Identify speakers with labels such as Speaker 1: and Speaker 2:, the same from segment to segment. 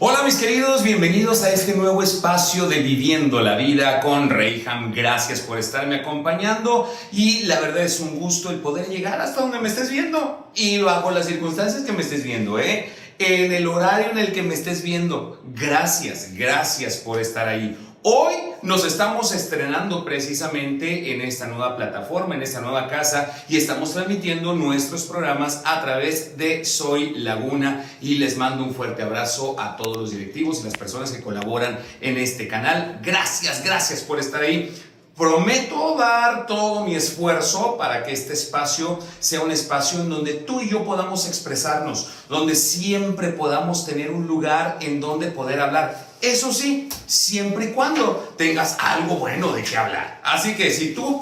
Speaker 1: Hola mis queridos, bienvenidos a este nuevo espacio de Viviendo la Vida con Reyham. Gracias por estarme acompañando y la verdad es un gusto el poder llegar hasta donde me estés viendo y bajo las circunstancias que me estés viendo, en el horario en el que me estés viendo. Gracias por estar ahí. Hoy nos estamos estrenando precisamente en esta nueva plataforma, en esta nueva casa, y estamos transmitiendo nuestros programas a través de Soy Laguna, y les mando un fuerte abrazo a todos los directivos y las personas que colaboran en este canal. Gracias por estar ahí. Prometo dar todo mi esfuerzo para que este espacio sea un espacio en donde tú y yo podamos expresarnos, donde siempre podamos tener un lugar en donde poder hablar. Eso sí, siempre y cuando tengas algo bueno de qué hablar. Así que si tú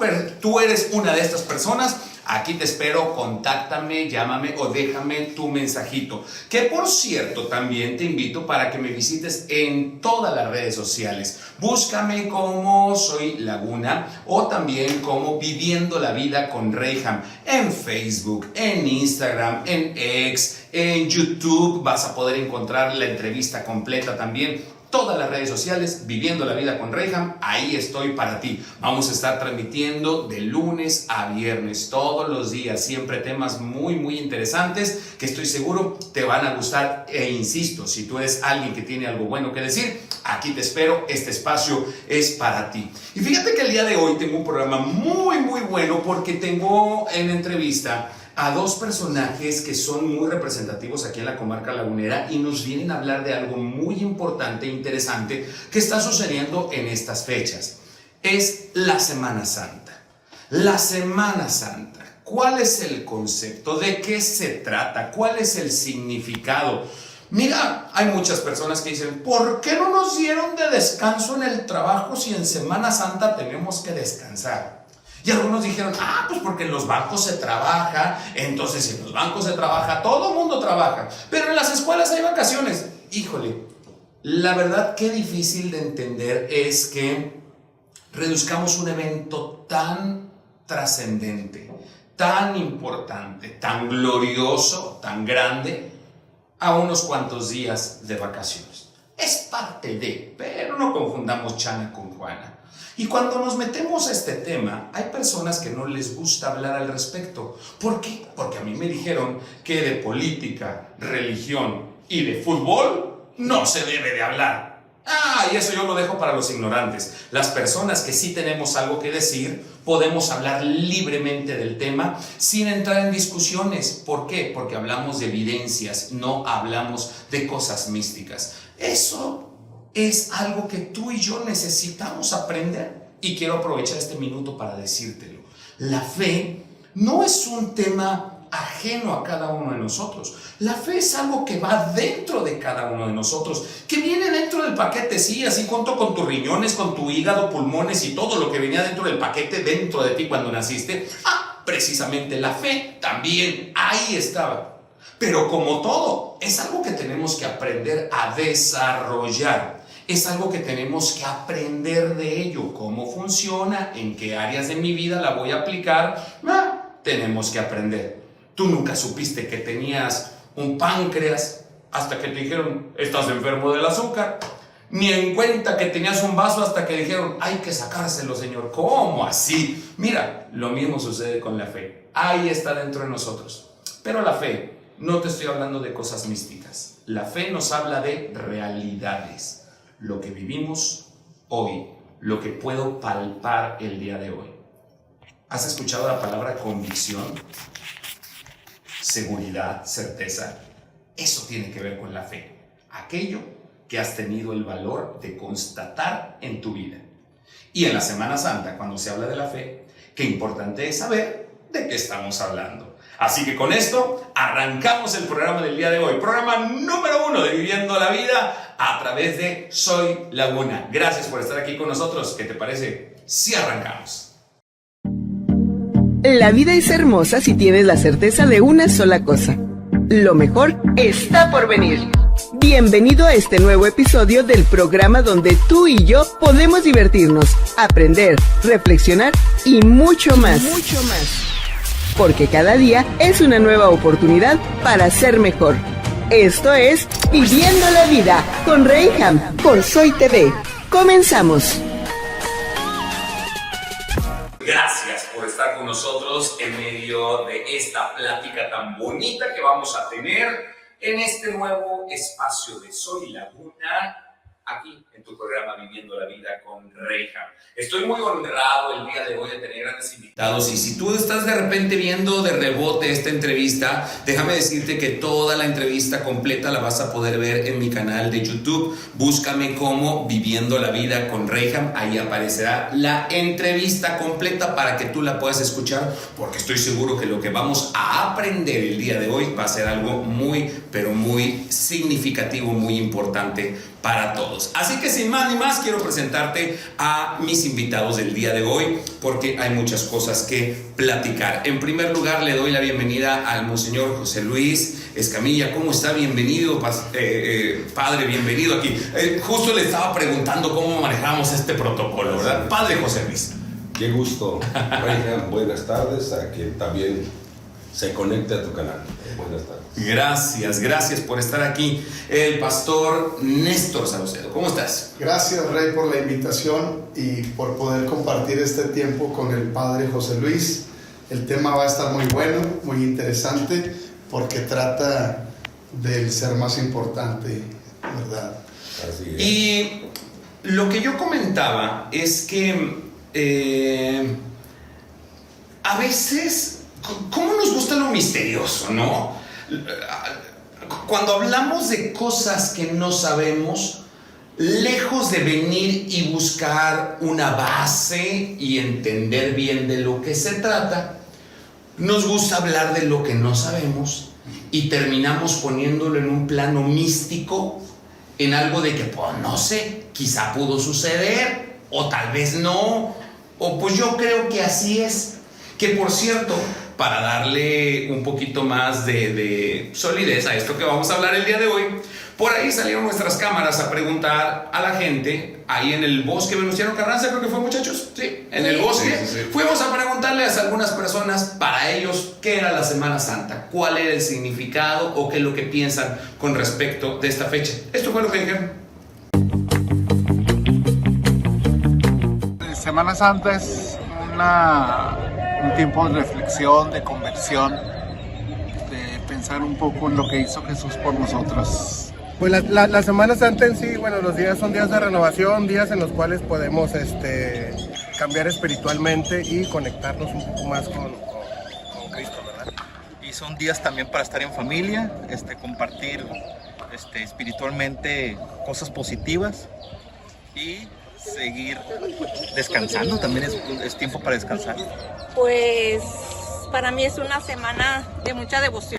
Speaker 1: eres una de estas personas, aquí te espero, contáctame, llámame o déjame tu mensajito. Que por cierto, también te invito para que me visites en todas las redes sociales. Búscame como Soy Laguna o también como Viviendo la Vida con Reyham. En Facebook, en Instagram, en X, en YouTube vas a poder encontrar la entrevista completa también. Todas las redes sociales, Viviendo la Vida con Reyham, ahí estoy para ti. Vamos a estar transmitiendo de lunes a viernes, todos los días, siempre temas muy interesantes que estoy seguro te van a gustar. E insisto, si tú eres alguien que tiene algo bueno que decir, aquí te espero, este espacio es para ti. Y fíjate que el día de hoy tengo un programa muy bueno porque tengo en entrevista a dos personajes que son muy representativos aquí en la comarca lagunera y nos vienen a hablar de algo muy importante e interesante que está sucediendo en estas fechas. Es la Semana Santa. La Semana Santa. ¿Cuál es el concepto? ¿De qué se trata? ¿Cuál es el significado? Mira, hay muchas personas que dicen, ¿por qué no nos dieron de descanso en el trabajo si en Semana Santa tenemos que descansar? Y algunos dijeron, pues porque en los bancos se trabaja, entonces si en los bancos se trabaja, todo el mundo trabaja, pero en las escuelas hay vacaciones. Híjole, la verdad qué difícil de entender es que reduzcamos un evento tan trascendente, tan importante, tan glorioso, tan grande, a unos cuantos días de vacaciones. Es parte de, pero no confundamos Chana con Juana. Y cuando nos metemos a este tema, hay personas que no les gusta hablar al respecto. ¿Por qué? Porque a mí me dijeron que de política, religión y de fútbol no se debe de hablar. Y eso yo lo dejo para los ignorantes. Las personas que sí tenemos algo que decir, podemos hablar libremente del tema sin entrar en discusiones. ¿Por qué? Porque hablamos de evidencias, no hablamos de cosas místicas. Eso es algo que tú y yo necesitamos aprender. Y quiero aprovechar este minuto para decírtelo. La fe no es un tema ajeno a cada uno de nosotros. La fe es algo que va dentro de cada uno de nosotros, que viene dentro del paquete, sí, así junto con tus riñones, con tu hígado, pulmones y todo lo que venía dentro del paquete dentro de ti cuando naciste. Precisamente la fe también ahí estaba. Pero como todo, es algo que tenemos que aprender a desarrollar. Es algo que tenemos que aprender de ello. ¿Cómo funciona? ¿En qué áreas de mi vida la voy a aplicar? Tenemos que aprender. Tú nunca supiste que tenías un páncreas hasta que te dijeron, estás enfermo del azúcar. Ni en cuenta que tenías un vaso hasta que dijeron, hay que sacárselo, señor. ¿Cómo así? Mira, lo mismo sucede con la fe. Ahí está dentro de nosotros. Pero la fe, no te estoy hablando de cosas místicas. La fe nos habla de realidades. Lo que vivimos hoy, lo que puedo palpar el día de hoy. ¿Has escuchado la palabra convicción? Seguridad, certeza. Eso tiene que ver con la fe. Aquello que has tenido el valor de constatar en tu vida. Y en la Semana Santa, cuando se habla de la fe, qué importante es saber de qué estamos hablando. Así que con esto arrancamos el programa del día de hoy. Programa número 1 de Viviendo la Vida a través de Soy Laguna. Gracias por estar aquí con nosotros. ¿Qué te parece si arrancamos?
Speaker 2: La vida es hermosa si tienes la certeza de una sola cosa. Lo mejor está por venir. Bienvenido a este nuevo episodio del programa donde tú y yo podemos divertirnos, aprender, reflexionar y mucho más. Porque cada día es una nueva oportunidad para ser mejor. Esto es Viviendo la Vida con Reyham por Soy TV. Comenzamos.
Speaker 1: Gracias por estar con nosotros en medio de esta plática tan bonita que vamos a tener en este nuevo espacio de Soy Laguna, aquí en tu programa Viviendo la Vida con Reyham. Estoy muy honrado el día de hoy de tener grandes invitados, y si tú estás de repente viendo de rebote esta entrevista, déjame decirte que toda la entrevista completa la vas a poder ver en mi canal de YouTube. Búscame como Viviendo la Vida con Reyham, ahí aparecerá la entrevista completa para que tú la puedas escuchar, porque estoy seguro que lo que vamos a aprender el día de hoy va a ser algo muy, pero muy significativo, muy importante para todos. Así que sin más ni más, quiero presentarte a mis invitados del día de hoy, porque hay muchas cosas que platicar. En primer lugar, le doy la bienvenida al Monseñor José Luis Escamilla. ¿Cómo está? Bienvenido, padre, bienvenido aquí. Justo le estaba preguntando cómo manejamos este protocolo, ¿verdad? Padre José Luis.
Speaker 3: Qué gusto, Reyham. Buenas tardes a quien también se conecte a tu canal. Buenas tardes.
Speaker 1: Gracias por estar aquí. El pastor Néstor Saucedo, ¿cómo estás?
Speaker 4: Gracias, Rey, por la invitación y por poder compartir este tiempo con el Padre José Luis. El tema va a estar muy bueno, muy interesante, porque trata del ser más importante, ¿verdad?
Speaker 3: Así es.
Speaker 1: Y lo que yo comentaba es que a veces, ¿cómo nos gusta lo misterioso, no? Cuando hablamos de cosas que no sabemos, lejos de venir y buscar una base y entender bien de lo que se trata, nos gusta hablar de lo que no sabemos y terminamos poniéndolo en un plano místico, en algo de que, pues no sé, quizá pudo suceder, o tal vez no, o pues yo creo que así es. Que por cierto, para darle un poquito más de solidez a esto que vamos a hablar el día de hoy, por ahí salieron nuestras cámaras a preguntar a la gente, ahí en el bosque Venustiano Carranza, creo que fue, muchachos, sí, en el bosque, sí. Fuimos a preguntarles a algunas personas, para ellos, qué era la Semana Santa, cuál era el significado o qué es lo que piensan con respecto de esta fecha. Esto fue lo que dijeron.
Speaker 5: Semana Santa es un tiempo de reflexión, de conversión, de pensar un poco en lo que hizo Jesús por nosotros.
Speaker 6: Pues la Semana Santa en sí, bueno, los días son días de renovación, días en los cuales podemos cambiar espiritualmente y conectarnos un poco más con Cristo, ¿verdad?
Speaker 5: Y son días también para estar en familia, compartir espiritualmente cosas positivas y seguir descansando. También es tiempo para descansar.
Speaker 7: Pues para mí es una semana de mucha devoción.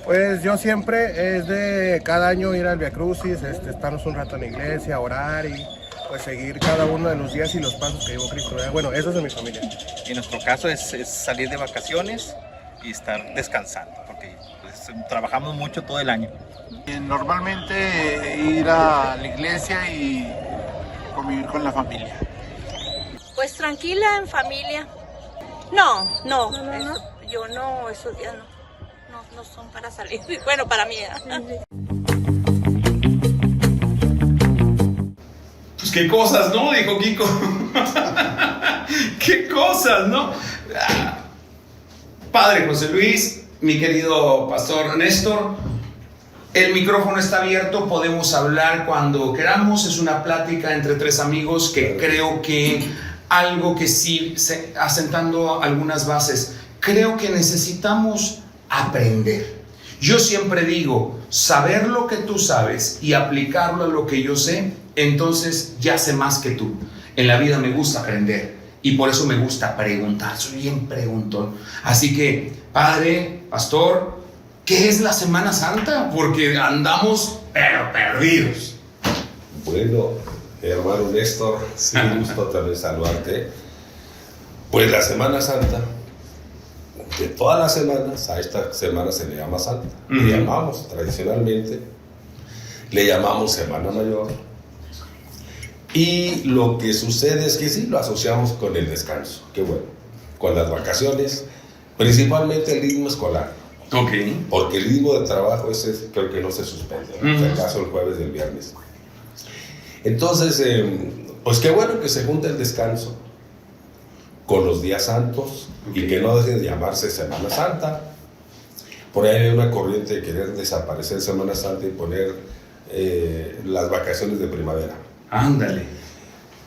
Speaker 6: Pues yo siempre es de cada año ir al Via Crucis, estarnos un rato en la iglesia, orar y pues seguir cada uno de los días y los pasos que llevó Cristo, ¿verdad? Bueno, eso es de mi familia.
Speaker 5: En nuestro caso es salir de vacaciones y estar descansando, porque pues, trabajamos mucho todo el año.
Speaker 8: Normalmente ir a la iglesia y convivir con la familia.
Speaker 7: Pues tranquila, en familia. No. Yo no, esos días no son para salir. Bueno, para mí.
Speaker 1: Pues qué cosas, ¿no? Dijo Kiko. Qué cosas, ¿no? Padre José Luis, mi querido pastor Néstor, el micrófono está abierto, podemos hablar cuando queramos, es una plática entre tres amigos que creo que algo que sí, asentando algunas bases, creo que necesitamos aprender. Yo siempre digo, saber lo que tú sabes y aplicarlo a lo que yo sé, entonces ya sé más que tú. En la vida me gusta aprender y por eso me gusta preguntar, soy bien preguntón. Así que, padre, pastor, ¿qué es la Semana Santa? Porque andamos pero perdidos.
Speaker 3: Bueno, hermano Néstor, sí, gusto también saludarte. Pues la Semana Santa, de todas las semanas, a esta semana se le llama Santa. Le llamamos tradicionalmente, le llamamos Semana Mayor. Y lo que sucede es que sí, lo asociamos con el descanso, qué bueno, con las vacaciones, principalmente el ritmo escolar.
Speaker 1: Ok.
Speaker 3: Porque el ritmo de trabajo ese creo que no se suspende, si acaso el jueves y el viernes. Entonces, pues qué bueno que se junte el descanso con los días santos y que no dejen de llamarse Semana Santa. Por ahí hay una corriente de querer desaparecer Semana Santa y poner las vacaciones de primavera.
Speaker 1: Ándale.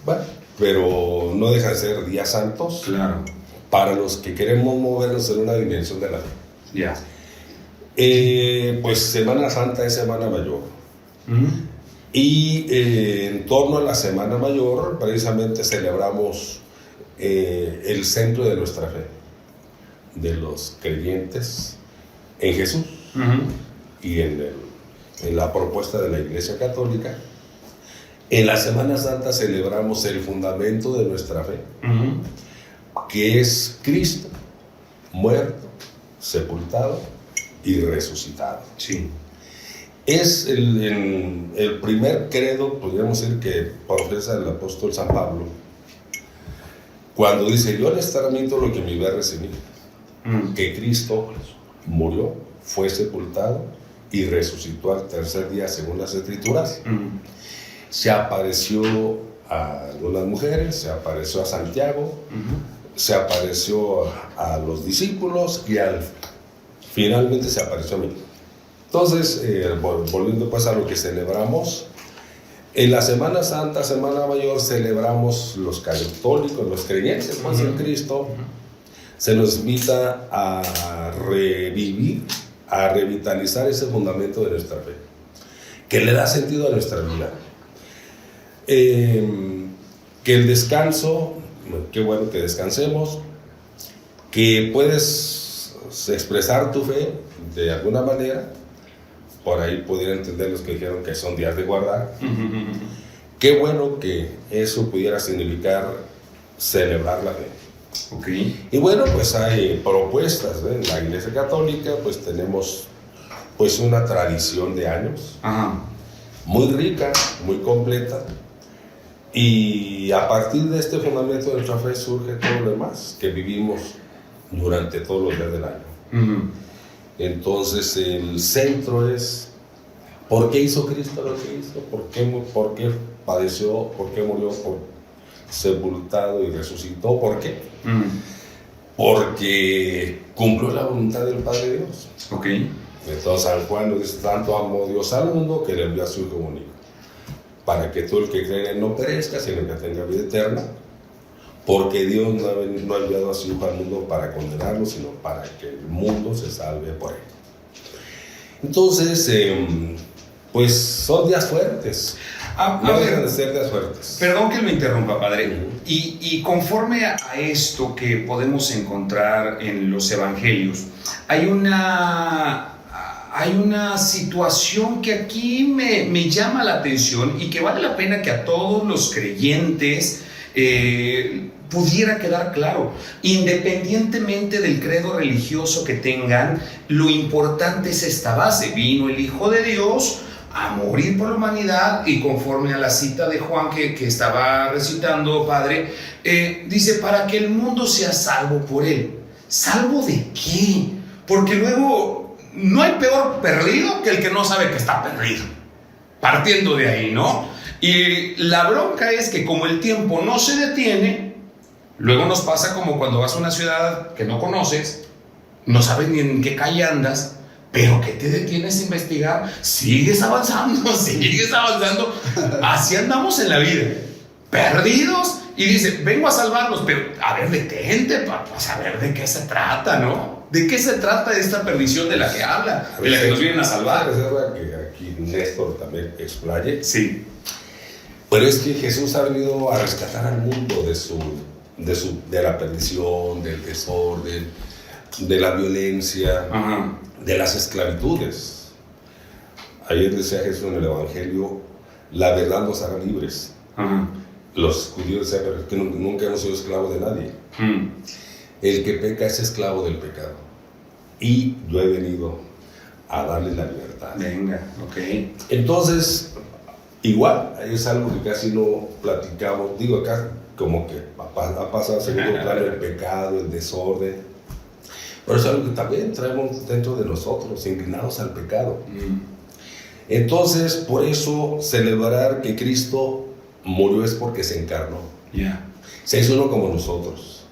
Speaker 3: Bueno, pero no dejan de ser días santos.
Speaker 1: Claro.
Speaker 3: Para los que queremos movernos en una dimensión de la fe.
Speaker 1: Ya.
Speaker 3: Pues Semana Santa es Semana Mayor. Y en torno a la Semana Mayor, precisamente celebramos el centro de nuestra fe, de los creyentes en Jesús y en la propuesta de la Iglesia Católica. En la Semana Santa celebramos el fundamento de nuestra fe, que es Cristo, muerto, sepultado y resucitado.
Speaker 1: Sí.
Speaker 3: Es el primer credo, podríamos decir, que profesa el apóstol San Pablo, cuando dice: yo les transmito lo que mi ve recibí, que Cristo murió, fue sepultado y resucitó al tercer día según las Escrituras. Se apareció a algunas mujeres, se apareció a Santiago, se apareció a los discípulos y finalmente se apareció a mí. Entonces, volviendo pues a lo que celebramos, en la Semana Santa, Semana Mayor, celebramos los católicos, los creyentes pues, en Cristo. Se nos invita a revivir, a revitalizar ese fundamento de nuestra fe, que le da sentido a nuestra vida. Que el descanso, qué bueno que descansemos, que puedes expresar tu fe de alguna manera. Por ahí podrían entender los que dijeron que son días de guardar. Qué bueno que eso pudiera significar celebrar la fe.
Speaker 1: Okay.
Speaker 3: Y bueno, pues hay propuestas, ¿eh? En la Iglesia Católica pues tenemos pues una tradición de años muy rica, muy completa. Y a partir de este fundamento de nuestra fe surge todo lo demás que vivimos durante todos los días del año. Entonces el centro es: ¿por qué hizo Cristo lo que hizo? ¿Por qué padeció? ¿Por qué murió? ¿Por sepultado y resucitó? ¿Por qué? Porque cumplió la voluntad del Padre Dios.
Speaker 1: Okay.
Speaker 3: Entonces San Juan nos dice: tanto amó Dios al mundo que le envió a su Hijo único, para que todo el que cree en él no perezca, sino que tenga vida eterna. Porque Dios no ha enviado a su Hijo al mundo para condenarlo, sino para que el mundo se salve por él. Entonces, pues son días fuertes. No dejan de ser días fuertes.
Speaker 1: Perdón que me interrumpa, padre. Y conforme a esto que podemos encontrar en los evangelios, hay una situación que aquí me llama la atención y que vale la pena que a todos los creyentes pudiera quedar claro. Independientemente del credo religioso que tengan, lo importante es esta base: vino el Hijo de Dios a morir por la humanidad, y conforme a la cita de Juan que estaba recitando, padre, dice: para que el mundo sea salvo por él. ¿Salvo de qué? Porque luego no hay peor perdido que el que no sabe que está perdido, partiendo de ahí, ¿no? Y la bronca es que como el tiempo no se detiene, luego nos pasa como cuando vas a una ciudad que no conoces, no sabes ni en qué calle andas, pero que te detienes a investigar, sigues avanzando, así andamos en la vida, perdidos, y dice: vengo a salvarlos, pero a ver, detente para saber de qué se trata, ¿no? ¿De qué se trata esta perdición de la que habla, de la que nos vienen a salvar?
Speaker 3: Que aquí Néstor también explaye.
Speaker 1: Sí.
Speaker 3: Pero es que Jesús ha venido a rescatar al mundo de la perdición, del desorden, de la violencia, de las esclavitudes. Ayer decía Jesús en el Evangelio: la verdad nos hará libres. Los judíos decían que nunca hemos sido esclavos de nadie. El que peca es esclavo del pecado. Y yo he venido a darle la libertad.
Speaker 1: Venga, ok.
Speaker 3: Entonces, igual, es algo que casi no platicamos. Digo, acá como que ha pasado a segundo plano el pecado, el desorden. Pero es algo que también traemos dentro de nosotros, inclinados al pecado. Entonces, por eso, celebrar que Cristo murió es porque se encarnó. Se hizo uno como nosotros.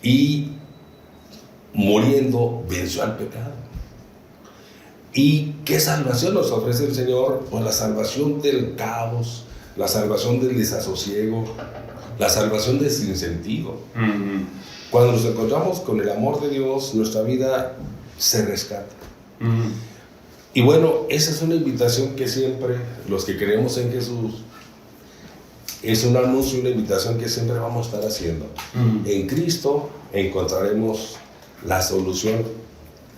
Speaker 3: Y muriendo, venció al pecado. ¿Y qué salvación nos ofrece el Señor? Pues la salvación del caos, la salvación del desasosiego, la salvación del sinsentido. Cuando nos encontramos con el amor de Dios, nuestra vida se rescata. Y bueno, esa es una invitación que siempre, los que creemos en Jesús, es un anuncio, una invitación que siempre vamos a estar haciendo. En Cristo encontraremos la solución,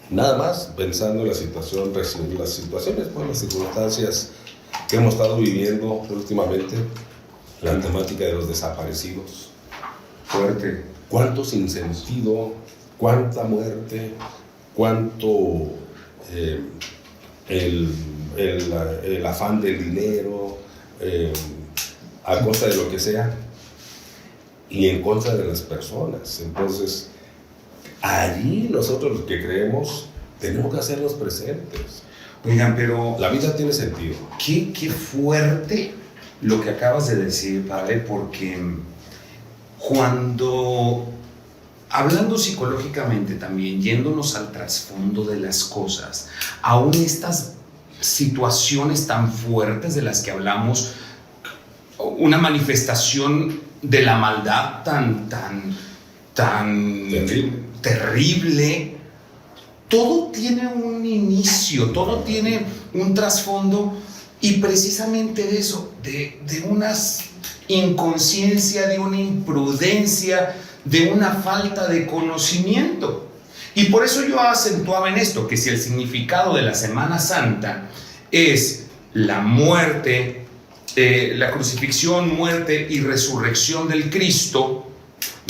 Speaker 3: nada más pensando en la situación, las situaciones, pues, las circunstancias que hemos estado viviendo últimamente, la temática de los desaparecidos.
Speaker 1: Fuerte.
Speaker 3: Cuánto sinsentido, cuánta muerte, cuánto el afán del dinero, a costa de lo que sea, y en contra de las personas. Entonces, allí nosotros los que creemos tenemos que hacernos presentes.
Speaker 1: Oigan, pero
Speaker 3: la vida tiene sentido.
Speaker 1: Qué fuerte lo que acabas de decir, padre, porque cuando, hablando psicológicamente también, yéndonos al trasfondo de las cosas, aún estas situaciones tan fuertes de las que hablamos, una manifestación de la maldad tan terrible, todo tiene un inicio, todo tiene un trasfondo, y precisamente de eso, de una inconsciencia, de una imprudencia, de una falta de conocimiento. Y por eso yo acentuaba en esto, que si el significado de la Semana Santa es la muerte, la crucifixión, muerte y resurrección del Cristo,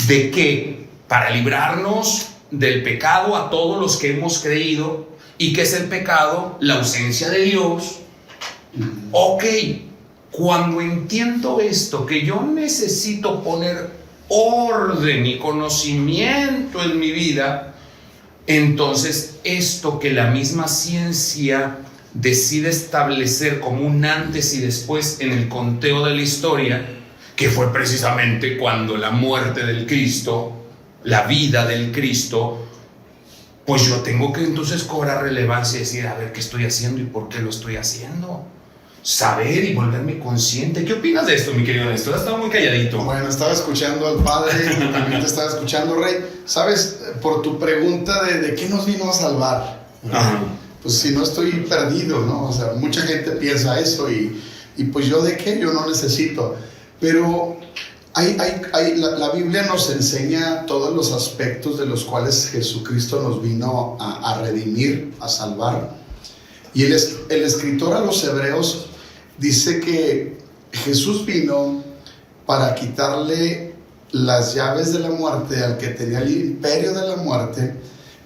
Speaker 1: ¿de qué? Para librarnos del pecado a todos los que hemos creído. ¿Y qué es el pecado? La ausencia de Dios. Ok, cuando entiendo esto, que yo necesito poner orden y conocimiento en mi vida, entonces esto que la misma ciencia decide establecer como un antes y después en el conteo de la historia, que fue precisamente cuando la muerte del Cristo, la vida del Cristo, pues yo tengo que entonces cobrar relevancia y decir, a ver, ¿qué estoy haciendo y por qué lo estoy haciendo? Saber y volverme consciente. ¿Qué opinas de esto, mi querido Néstor? Has estado muy calladito.
Speaker 4: Bueno, estaba escuchando al padre, también te estaba escuchando, Rey. Sabes, por tu pregunta de qué nos vino a salvar, pues si no estoy perdido, ¿no? O sea, mucha gente piensa eso y pues yo de qué, yo no necesito. Pero la Biblia nos enseña todos los aspectos de los cuales Jesucristo nos vino a redimir, a salvar. Y el escritor a los Hebreos dice que Jesús vino para quitarle las llaves de la muerte al que tenía el imperio de la muerte,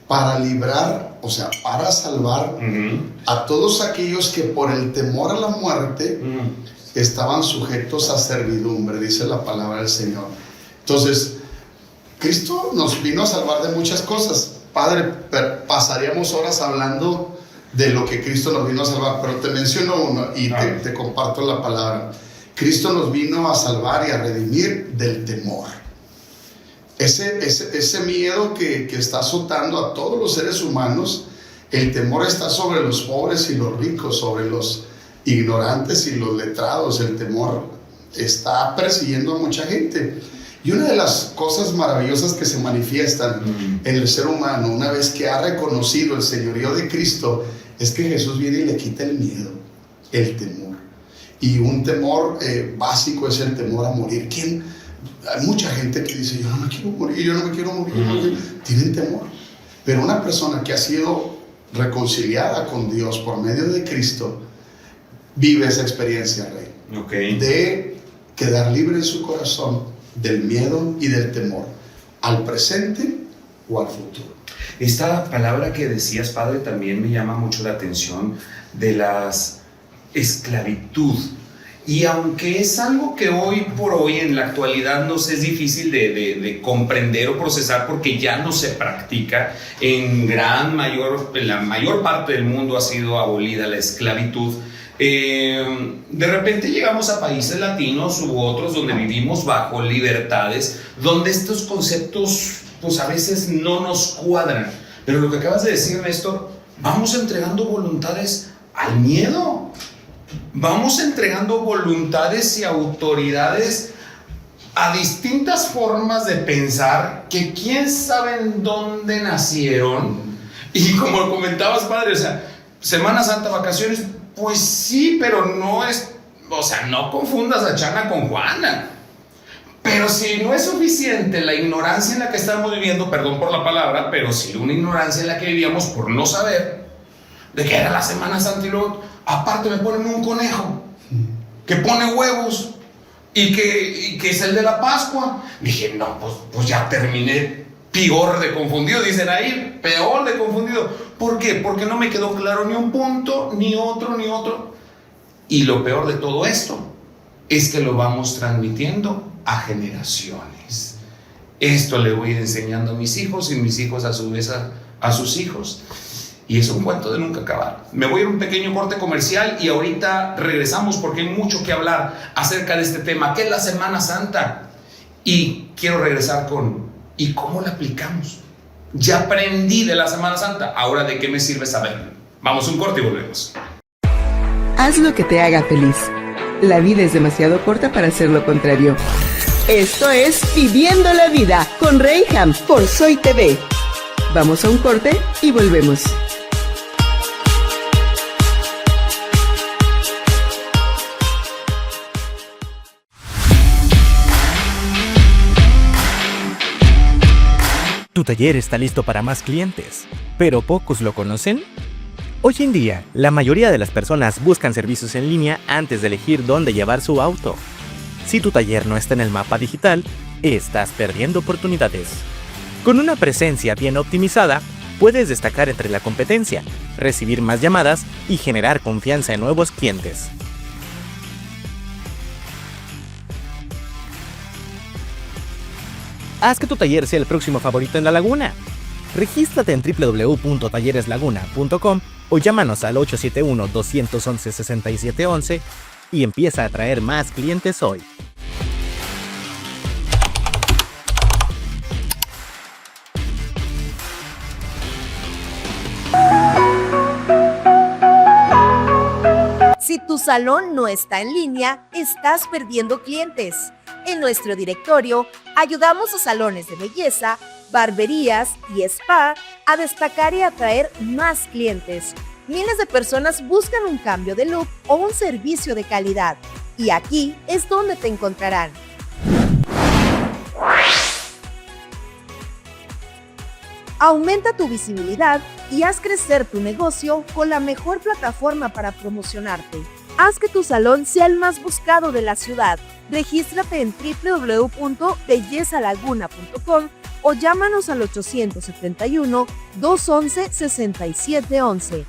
Speaker 4: para librar, o sea, para salvar a todos aquellos que por el temor a la muerte estaban sujetos a servidumbre, dice la palabra del Señor. Entonces, Cristo nos vino a salvar de muchas cosas. Padre, pasaríamos horas hablando de lo que Cristo nos vino a salvar, pero te menciono uno y te comparto la palabra. Cristo nos vino a salvar y a redimir del temor. Ese miedo que está azotando a todos los seres humanos. El temor está sobre los pobres y los ricos, sobre los ignorantes y los letrados. El temor está persiguiendo a mucha gente. Y una de las cosas maravillosas que se manifiestan en el ser humano una vez que ha reconocido el señorío de Cristo es que Jesús viene y le quita el miedo, el temor. Y un temor básico es el temor a morir. Hay mucha gente que dice, yo no me quiero morir, yo no me quiero morir. Tienen temor. Pero una persona que ha sido reconciliada con Dios por medio de Cristo vive esa experiencia, Rey. De quedar libre en su corazón del miedo y del temor al presente o al futuro.
Speaker 1: Esta palabra que decías, padre, también me llama mucho la atención de la esclavitud. Y aunque es algo que hoy por hoy en la actualidad nos es difícil de comprender o procesar porque ya no se practica, en la mayor parte del mundo ha sido abolida la esclavitud. De repente llegamos a países latinos u otros donde vivimos bajo libertades, donde estos conceptos pues a veces no nos cuadran. Pero lo que acabas de decir, Néstor, vamos entregando voluntades al miedo. Vamos entregando voluntades y autoridades a distintas formas de pensar que quién sabe en dónde nacieron. Y como comentabas, padre, o sea, Semana Santa, vacaciones, pues sí, pero no es, o sea, no confundas a Chana con Juana. Pero si no es suficiente la ignorancia en la que estamos viviendo, perdón por la palabra, pero si una ignorancia en la que vivíamos por no saber de qué era la Semana Santa y luego, aparte me ponen un conejo que pone huevos y que es el de la Pascua. Dije, no, pues ya terminé peor de confundido, dicen ahí, peor de confundido. ¿Por qué? Porque no me quedó claro ni un punto, ni otro. Y lo peor de todo esto es que lo vamos transmitiendo a generaciones. Esto le voy a ir enseñando a mis hijos y mis hijos a su vez a sus hijos. Y es un cuento de nunca acabar. Me voy a ir a un pequeño corte comercial y ahorita regresamos porque hay mucho que hablar acerca de este tema, que es la Semana Santa. Y quiero regresar con, ¿y cómo la aplicamos? Ya aprendí de la Semana Santa, ahora ¿de qué me sirve saberlo? Vamos a un corte y volvemos.
Speaker 2: Haz lo que te haga feliz. La vida es demasiado corta para hacer lo contrario. Esto es Viviendo la Vida con Reyham por Soy TV. Vamos a un corte y volvemos.
Speaker 9: Tu taller está listo para más clientes, pero pocos lo conocen. Hoy en día, la mayoría de las personas buscan servicios en línea antes de elegir dónde llevar su auto. Si tu taller no está en el mapa digital, estás perdiendo oportunidades. Con una presencia bien optimizada, puedes destacar entre la competencia, recibir más llamadas y generar confianza en nuevos clientes. Haz que tu taller sea el próximo favorito en la laguna. Regístrate en www.tallereslaguna.com o llámanos al 871-211-6711 y empieza a atraer más clientes hoy.
Speaker 10: Si tu salón no está en línea, estás perdiendo clientes. En nuestro directorio, ayudamos a salones de belleza, barberías y spa a destacar y atraer más clientes. Miles de personas buscan un cambio de look o un servicio de calidad. Y aquí es donde te encontrarán. Aumenta tu visibilidad y haz crecer tu negocio con la mejor plataforma para promocionarte. Haz que tu salón sea el más buscado de la ciudad. Regístrate en www.bellezalaguna.com o llámanos al 871-211-6711.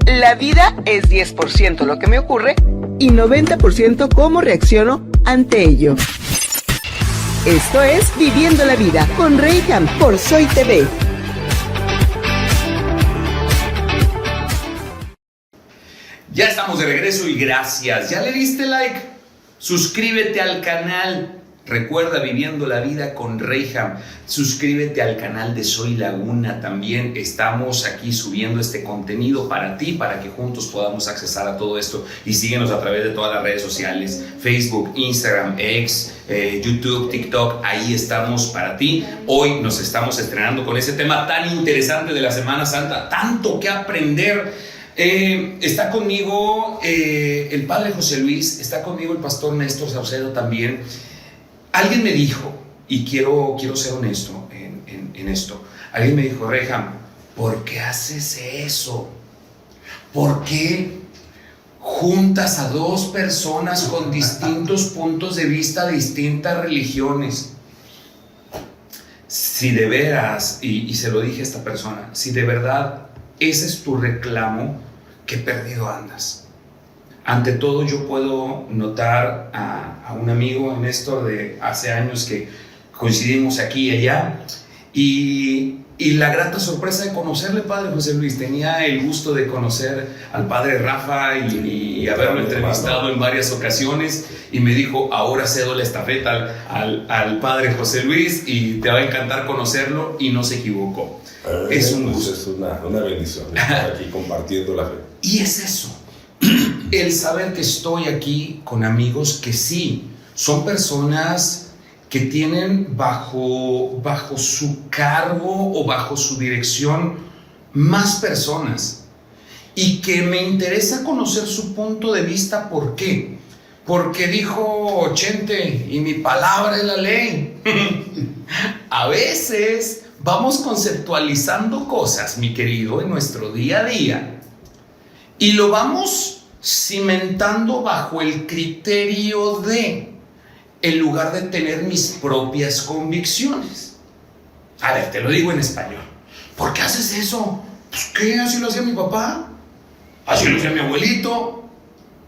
Speaker 2: La vida es 10% lo que me ocurre y 90% cómo reacciono ante ello. Esto es Viviendo la Vida con Reyham por Soy TV.
Speaker 1: Ya estamos de regreso y gracias. ¿Ya le diste like? Suscríbete al canal. Recuerda Viviendo la Vida con Reyham. Suscríbete al canal de Soy Laguna también. Estamos aquí subiendo este contenido para ti, para que juntos podamos accesar a todo esto. Y síguenos a través de todas las redes sociales: Facebook, Instagram, X, YouTube, TikTok. Ahí estamos para ti. Hoy nos estamos estrenando con ese tema tan interesante de la Semana Santa. Tanto que aprender. Está conmigo el padre José Luis. Está conmigo el pastor Néstor Saucedo también. Alguien me dijo, y quiero ser honesto en esto, alguien me dijo: Reyham, ¿por qué haces eso? ¿Por qué juntas a dos personas con distintos puntos de vista, distintas religiones? si de veras, y se lo dije a esta persona, si de verdad ese es tu reclamo, qué perdido andas. Ante todo, yo puedo notar a un amigo, Néstor, de hace años que coincidimos aquí y allá, y la grata sorpresa de conocerle, padre José Luis. Tenía el gusto de conocer al padre Rafa y haberlo entrevistado en varias ocasiones, y me dijo, ahora cedo la estafeta al padre José Luis y te va a encantar conocerlo, y no se equivocó. Es un gusto.
Speaker 3: Es una bendición estar aquí compartiendo la fe.
Speaker 1: Y es eso, el saber que estoy aquí con amigos que sí, son personas que tienen bajo su cargo o bajo su dirección más personas, y que me interesa conocer su punto de vista. ¿Por qué? Porque dijo Chente, y mi palabra es la ley. A veces vamos conceptualizando cosas, mi querido, en nuestro día a día, y lo vamos cimentando bajo el criterio de, en lugar de tener mis propias convicciones. A ver, te lo digo en español. ¿Por qué haces eso? Pues, ¿qué? Así lo hacía mi papá, así lo hacía mi abuelito,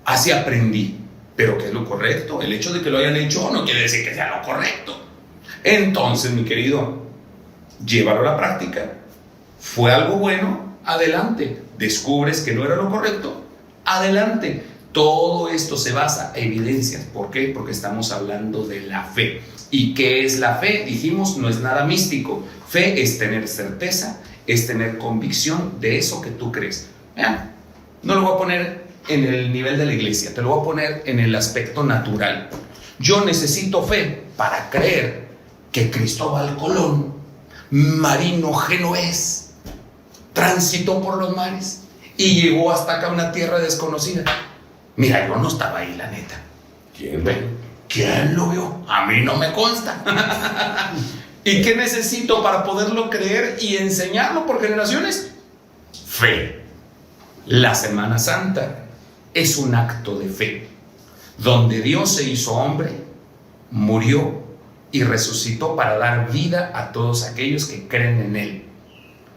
Speaker 1: así aprendí. Pero ¿qué es lo correcto? El hecho de que lo hayan hecho no quiere decir que sea lo correcto. Entonces, mi querido, llévalo a la práctica. ¿Fue algo bueno? Adelante. ¿Descubres que no era lo correcto? Adelante. Todo esto se basa en evidencias. ¿Por qué? Porque estamos hablando de la fe. ¿Y qué es la fe? Dijimos, no es nada místico. Fe es tener certeza, es tener convicción de eso que tú crees. Vean, no lo voy a poner en el nivel de la iglesia, te lo voy a poner en el aspecto natural. Yo necesito fe para creer que Cristóbal Colón, marino genovés, transitó por los mares y llegó hasta acá a una tierra desconocida. Mira, yo no estaba ahí, la neta. ¿Quién lo vio? A mí no me consta. ¿Y qué necesito para poderlo creer y enseñarlo por generaciones? Fe. La Semana Santa es un acto de fe, donde Dios se hizo hombre, murió y resucitó para dar vida a todos aquellos que creen en Él.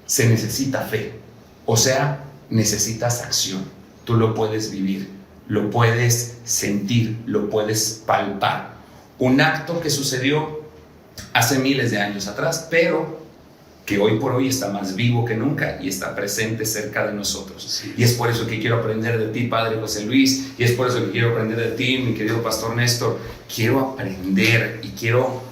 Speaker 1: Se necesita fe, o sea, necesitas acción. Tú lo puedes vivir, lo puedes sentir, lo puedes palpar. Un acto que sucedió hace miles de años atrás, pero que hoy por hoy está más vivo que nunca y está presente cerca de nosotros. Sí. Y es por eso que quiero aprender de ti, Padre José Luis, y es por eso que quiero aprender de ti, mi querido Pastor Néstor. Quiero aprender y quiero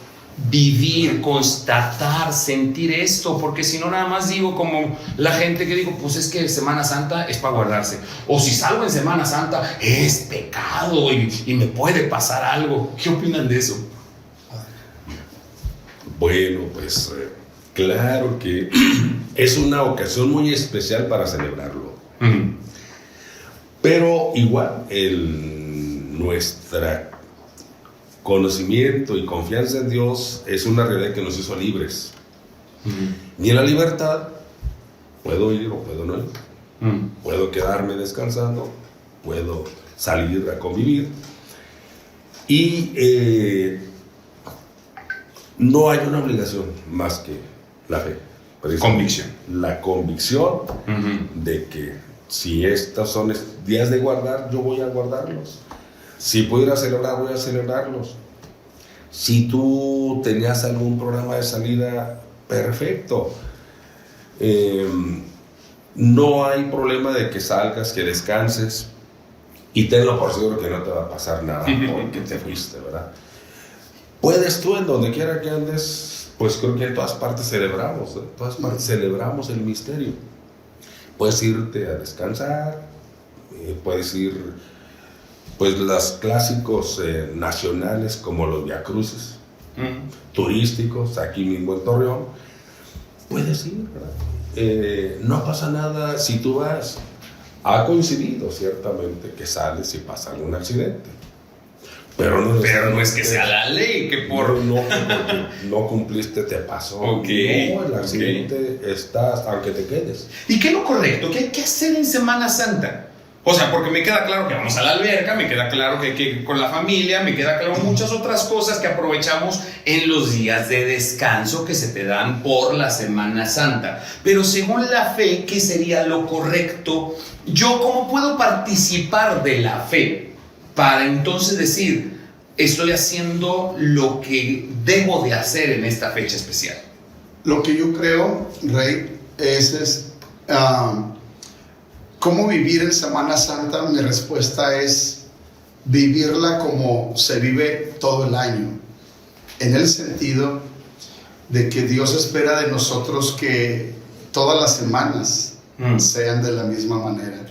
Speaker 1: vivir, constatar, sentir esto, porque si no nada más digo como la gente que digo, pues es que Semana Santa es para guardarse, o si salgo en Semana Santa es pecado y me puede pasar algo. ¿Qué opinan de eso?
Speaker 3: Bueno, pues claro que es una ocasión muy especial para celebrarlo. Pero igual nuestra conocimiento y confianza en Dios es una realidad que nos hizo libres. Y en la libertad puedo ir o puedo no ir. Puedo quedarme descansando, puedo salir a convivir. Y no hay una obligación más que la fe.
Speaker 1: Convicción.
Speaker 3: La convicción de que si estos son días de guardar, yo voy a guardarlos. Si puedo ir a celebrar, voy a celebrarlos. Si tú tenías algún programa de salida, perfecto. No hay problema de que salgas, que descanses y tenlo por seguro que no te va a pasar nada porque te fuiste, ¿verdad? Puedes tú, en donde quiera que andes, pues creo que en todas partes celebramos, celebramos el misterio. Puedes irte a descansar, puedes ir, pues los clásicos nacionales como los viacruces, turísticos, aquí mismo en Torreón, puedes ir, ¿verdad? No pasa nada si tú vas. Ha coincidido ciertamente que sales y pasa algún accidente. Pero no
Speaker 1: es que sea la ley, que por...
Speaker 3: porque no cumpliste, te pasó.
Speaker 1: Okay,
Speaker 3: no, el accidente estás, aunque te quedes.
Speaker 1: ¿Y qué es lo correcto? ¿Qué hay que hacer en Semana Santa? O sea, porque me queda claro que vamos a la alberca, me queda claro que con la familia, me queda claro muchas otras cosas que aprovechamos en los días de descanso que se te dan por la Semana Santa. Pero según la fe, ¿qué sería lo correcto? Yo, ¿cómo puedo participar de la fe para entonces decir, estoy haciendo lo que debo de hacer en esta fecha especial?
Speaker 4: Lo que yo creo, Rey, es ¿cómo vivir en Semana Santa? Mi respuesta es vivirla como se vive todo el año, en el sentido de que Dios espera de nosotros que todas las semanas sean de la misma manera,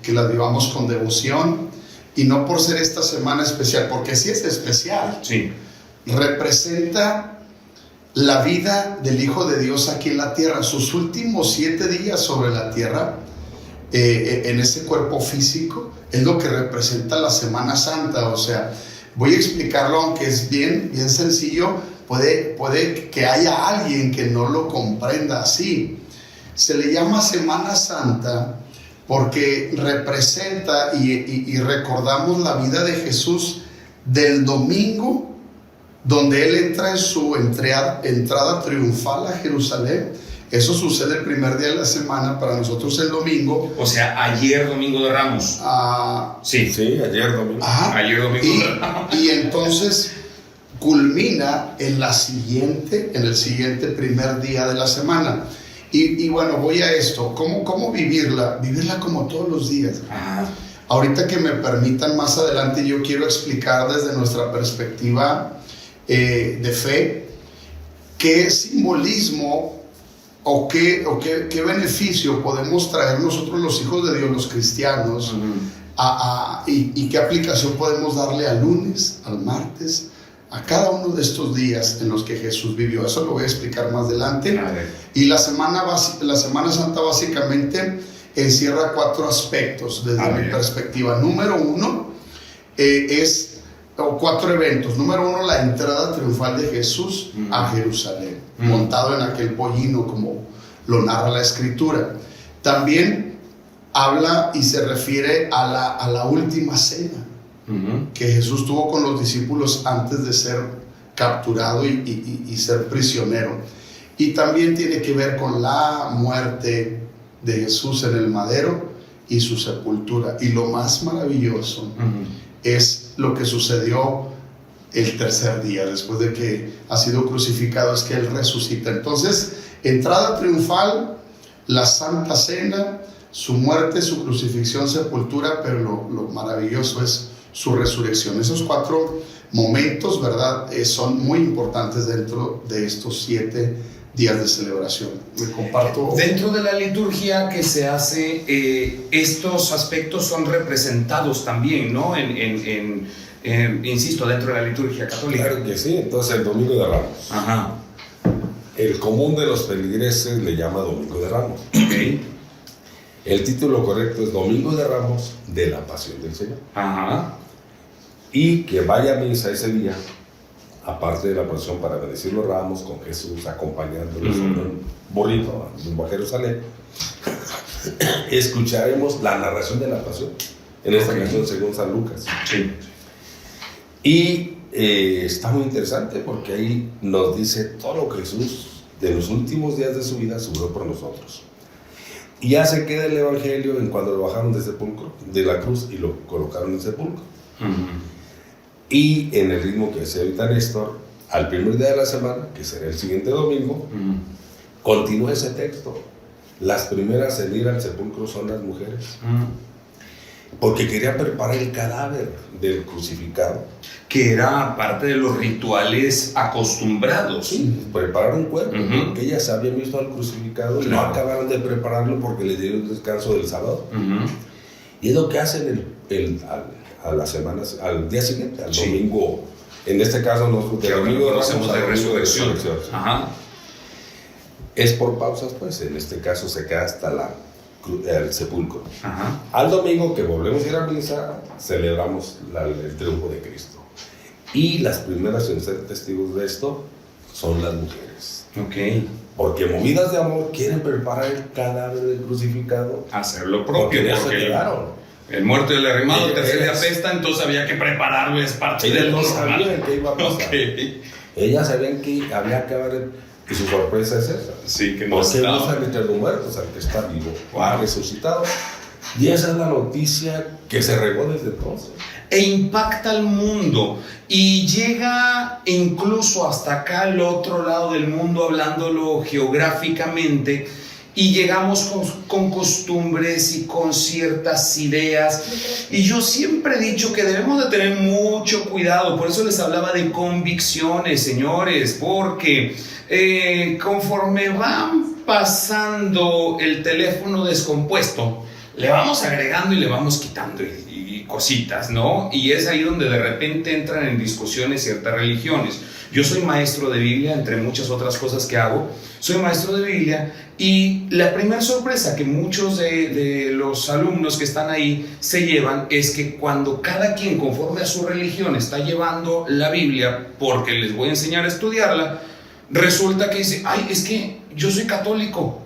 Speaker 4: que las vivamos con devoción, y no por ser esta semana especial, porque sí es especial, representa la vida del Hijo de Dios aquí en la tierra, sus últimos 7 días sobre la tierra, en ese cuerpo físico, es lo que representa la Semana Santa. O sea, voy a explicarlo, aunque es bien sencillo, puede que haya alguien que no lo comprenda así. Se le llama Semana Santa porque representa y recordamos la vida de Jesús del domingo, donde Él entra en su entrada triunfal a Jerusalén. Eso sucede el primer día de la semana, para nosotros el domingo.
Speaker 1: O sea, ayer domingo de Ramos.
Speaker 3: Sí, ayer domingo.
Speaker 1: Ayer domingo de Ramos.
Speaker 4: Y entonces culmina en el siguiente primer día de la semana. Y bueno, voy a esto. ¿Cómo vivirla? Vivirla como todos los días. Ahorita que me permitan, más adelante yo quiero explicar desde nuestra perspectiva de fe qué simbolismo o qué beneficio podemos traer nosotros los hijos de Dios, los cristianos, y qué aplicación podemos darle al lunes, al martes, a cada uno de estos días en los que Jesús vivió. Eso lo voy a explicar más adelante. Y la Semana Santa básicamente encierra 4 aspectos desde mi perspectiva. Número 1 o 4 eventos. Número 1, la entrada triunfal de Jesús a Jerusalén, montado en aquel pollino, como lo narra la Escritura. También habla y se refiere a la última cena que Jesús tuvo con los discípulos antes de ser capturado y ser prisionero. Y también tiene que ver con la muerte de Jesús en el madero y su sepultura. Y lo más maravilloso es lo que sucedió el tercer día, después de que ha sido crucificado, es que Él resucita. Entonces, entrada triunfal, la Santa Cena, su muerte, su crucifixión, sepultura, pero lo maravilloso es su resurrección. Esos 4 momentos, ¿verdad?, son muy importantes dentro de estos 7 días de celebración. Me comparto.
Speaker 1: Dentro de la liturgia que se hace, estos aspectos son representados también, ¿no? Insisto, dentro de la liturgia católica.
Speaker 3: Claro que sí. Entonces, el Domingo de Ramos. El común de los feligreses le llama Domingo de Ramos. El título correcto es Domingo de Ramos de la Pasión del Señor. Y que vaya a misa ese día, aparte de la procesión para bendecir los ramos, con Jesús acompañándolos en un burrito rumbo a Jerusalén, escucharemos la narración de la pasión, en esta ocasión según San Lucas. Y está muy interesante porque ahí nos dice todo lo que Jesús de los últimos días de su vida sufrió por nosotros. Y ya se queda el evangelio en cuando lo bajaron del sepulcro, de la cruz, y lo colocaron en el sepulcro. Y en el ritmo que decía ahorita Néstor, al primer día de la semana, que será el siguiente domingo, continúa ese texto. Las primeras en ir al sepulcro son las mujeres, porque querían preparar el cadáver del crucificado,
Speaker 1: que era parte de los rituales acostumbrados.
Speaker 3: Preparar un cuerpo, porque ellas habían visto al crucificado y no acabaron de prepararlo porque le dieron el descanso del sábado. Y es lo que hacen a las semanas, al día siguiente, al domingo. En este caso, nosotros de domingo
Speaker 1: hacemos de resurrección.
Speaker 3: Es por pausas, pues. En este caso se queda hasta el sepulcro. Al domingo, que volvemos a ir a misa, celebramos el triunfo de Cristo. Y las primeras en ser testigos de esto son las mujeres. Porque movidas de amor quieren preparar el cadáver del crucificado.
Speaker 1: Hacer lo propio.
Speaker 3: Porque no se quedaron.
Speaker 1: El muerto y el arrimado, el tercer día
Speaker 3: Ellas-
Speaker 1: apesta, entonces había que prepararlo, es parte
Speaker 3: Ellas
Speaker 1: del
Speaker 3: no
Speaker 1: normal.
Speaker 3: sabían qué iba a pasar.
Speaker 1: Ok.
Speaker 3: Ellas sabían que había que haber, y su sorpresa es esa.
Speaker 1: Sí, que no
Speaker 3: ¿Por qué
Speaker 1: estaba.
Speaker 3: buscan entre los muertos al que está vivo? Ha resucitado. Y esa es la noticia que se regó desde entonces.
Speaker 1: E impacta al mundo y llega incluso hasta acá al otro lado del mundo, hablándolo geográficamente, y llegamos con costumbres y con ciertas ideas, y yo siempre he dicho que debemos de tener mucho cuidado. Por eso les hablaba de convicciones, señores, porque conforme van pasando el teléfono descompuesto, le vamos agregando y le vamos quitando y cositas, ¿no? Y es ahí donde de repente entran en discusiones ciertas religiones. Yo soy maestro de Biblia, entre muchas otras cosas que hago, soy maestro de Biblia, y la primera sorpresa que muchos de los alumnos que están ahí se llevan es que cuando cada quien conforme a su religión está llevando la Biblia, porque les voy a enseñar a estudiarla, resulta que dice, ay, es que yo soy católico,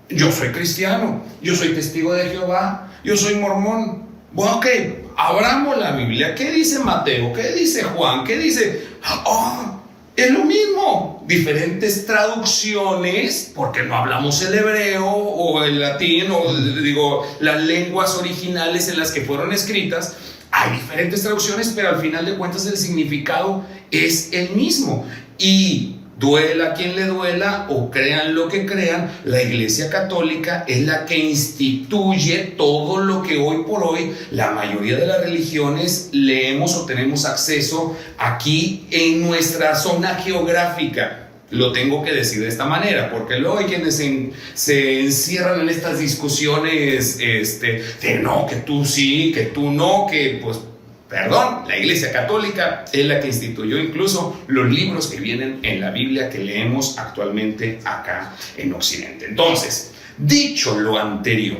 Speaker 1: yo soy cristiano, yo soy testigo de Jehová, yo soy mormón. Bueno, ok, abramos la Biblia. ¿Qué dice Mateo? ¿Qué dice Juan? ¿Qué dice? Oh, es lo mismo. Diferentes traducciones, porque no hablamos el hebreo o el latín, o digo, las lenguas originales en las que fueron escritas. Hay diferentes traducciones, pero al final de cuentas el significado es el mismo. Y duela a quien le duela o crean lo que crean, la Iglesia Católica es la que instituye todo lo que hoy por hoy la mayoría de las religiones leemos o tenemos acceso aquí en nuestra zona geográfica. Lo tengo que decir de esta manera, porque luego hay quienes se encierran en estas discusiones de no, que tú sí, que tú no, que pues perdón, la Iglesia Católica es la que instituyó incluso los libros que vienen en la Biblia que leemos actualmente acá en Occidente. Entonces, dicho lo anterior,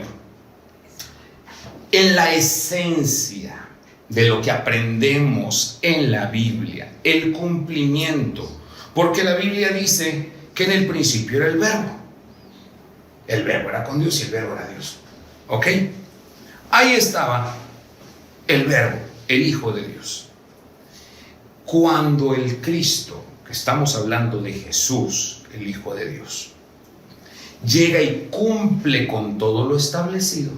Speaker 1: en la esencia de lo que aprendemos en la Biblia, el cumplimiento, porque la Biblia dice que en el principio era el verbo era con Dios y el verbo era Dios, ¿ok? Ahí estaba el verbo, el Hijo de Dios. Cuando el Cristo, que estamos hablando de Jesús, el Hijo de Dios, llega y cumple con todo lo establecido,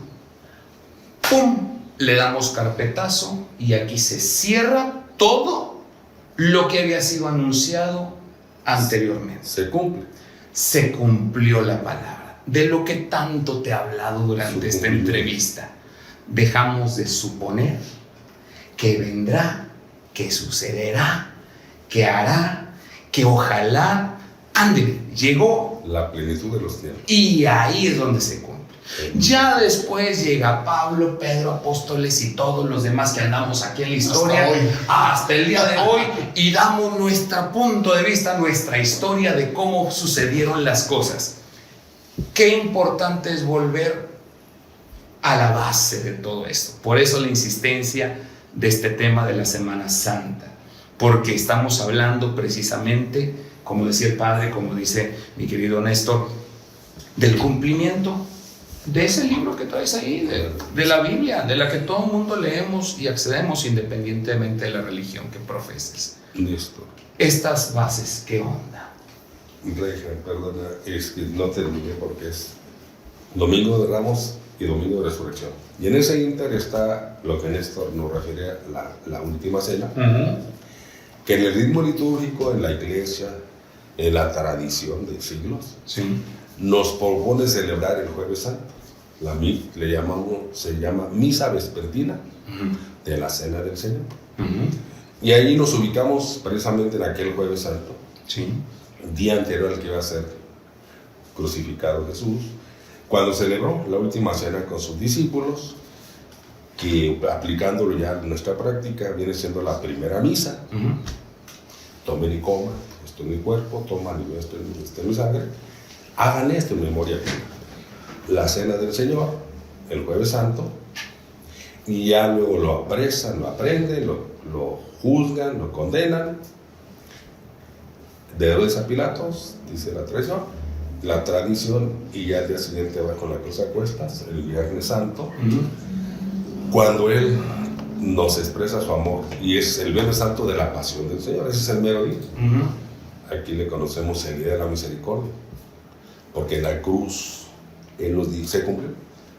Speaker 1: ¡pum!, le damos carpetazo y aquí se cierra todo lo que había sido anunciado anteriormente.
Speaker 3: Se cumple.
Speaker 1: Se cumplió la palabra. De lo que tanto te he hablado durante esta entrevista, dejamos de suponer que vendrá, que sucederá, que hará, que ojalá, ande, llegó
Speaker 3: la plenitud de los tiempos.
Speaker 1: Y ahí es donde se cumple. Ya después llega Pablo, Pedro, apóstoles y todos los demás que andamos aquí en la historia, hasta el día de hoy, y damos nuestro punto de vista, nuestra historia de cómo sucedieron las cosas. Qué importante es volver a la base de todo esto. Por eso la insistencia de este tema de la Semana Santa, porque estamos hablando precisamente, como decía el Padre, como dice mi querido Néstor, del cumplimiento de ese libro que traes ahí, de la Biblia, de la que todo el mundo leemos y accedemos independientemente de la religión que profeses.
Speaker 3: Néstor,
Speaker 1: Estas bases, ¿qué onda?
Speaker 3: Regia, perdona, es que no terminé porque es Domingo de Ramos y Domingo de Resurrección. Y en ese inter está lo que Néstor nos refiere a la última cena, que en el ritmo litúrgico, en la iglesia, en la tradición de siglos, nos propone celebrar el Jueves Santo. Se llama Misa Vespertina de la Cena del Señor. Y ahí nos ubicamos precisamente en aquel Jueves Santo, día anterior al que iba a ser crucificado Jesús, cuando celebró la última cena con sus discípulos, que aplicándolo ya en nuestra práctica viene siendo la primera misa. Tomen y coman, esto es mi cuerpo, toman y esto es mi sangre, hagan esto en memoria mía. La cena del Señor, el Jueves Santo, y ya luego lo apresan, lo aprenden, lo juzgan, lo condenan. De Herodes a Pilatos, dice la tradición, y ya al día siguiente va con la cruz a cuestas, el Viernes Santo, cuando Él nos expresa su amor, y es el Viernes Santo de la Pasión del Señor, ese es el mero día. Aquí le conocemos el Día de la Misericordia, porque en la cruz Él nos dice, se cumplió.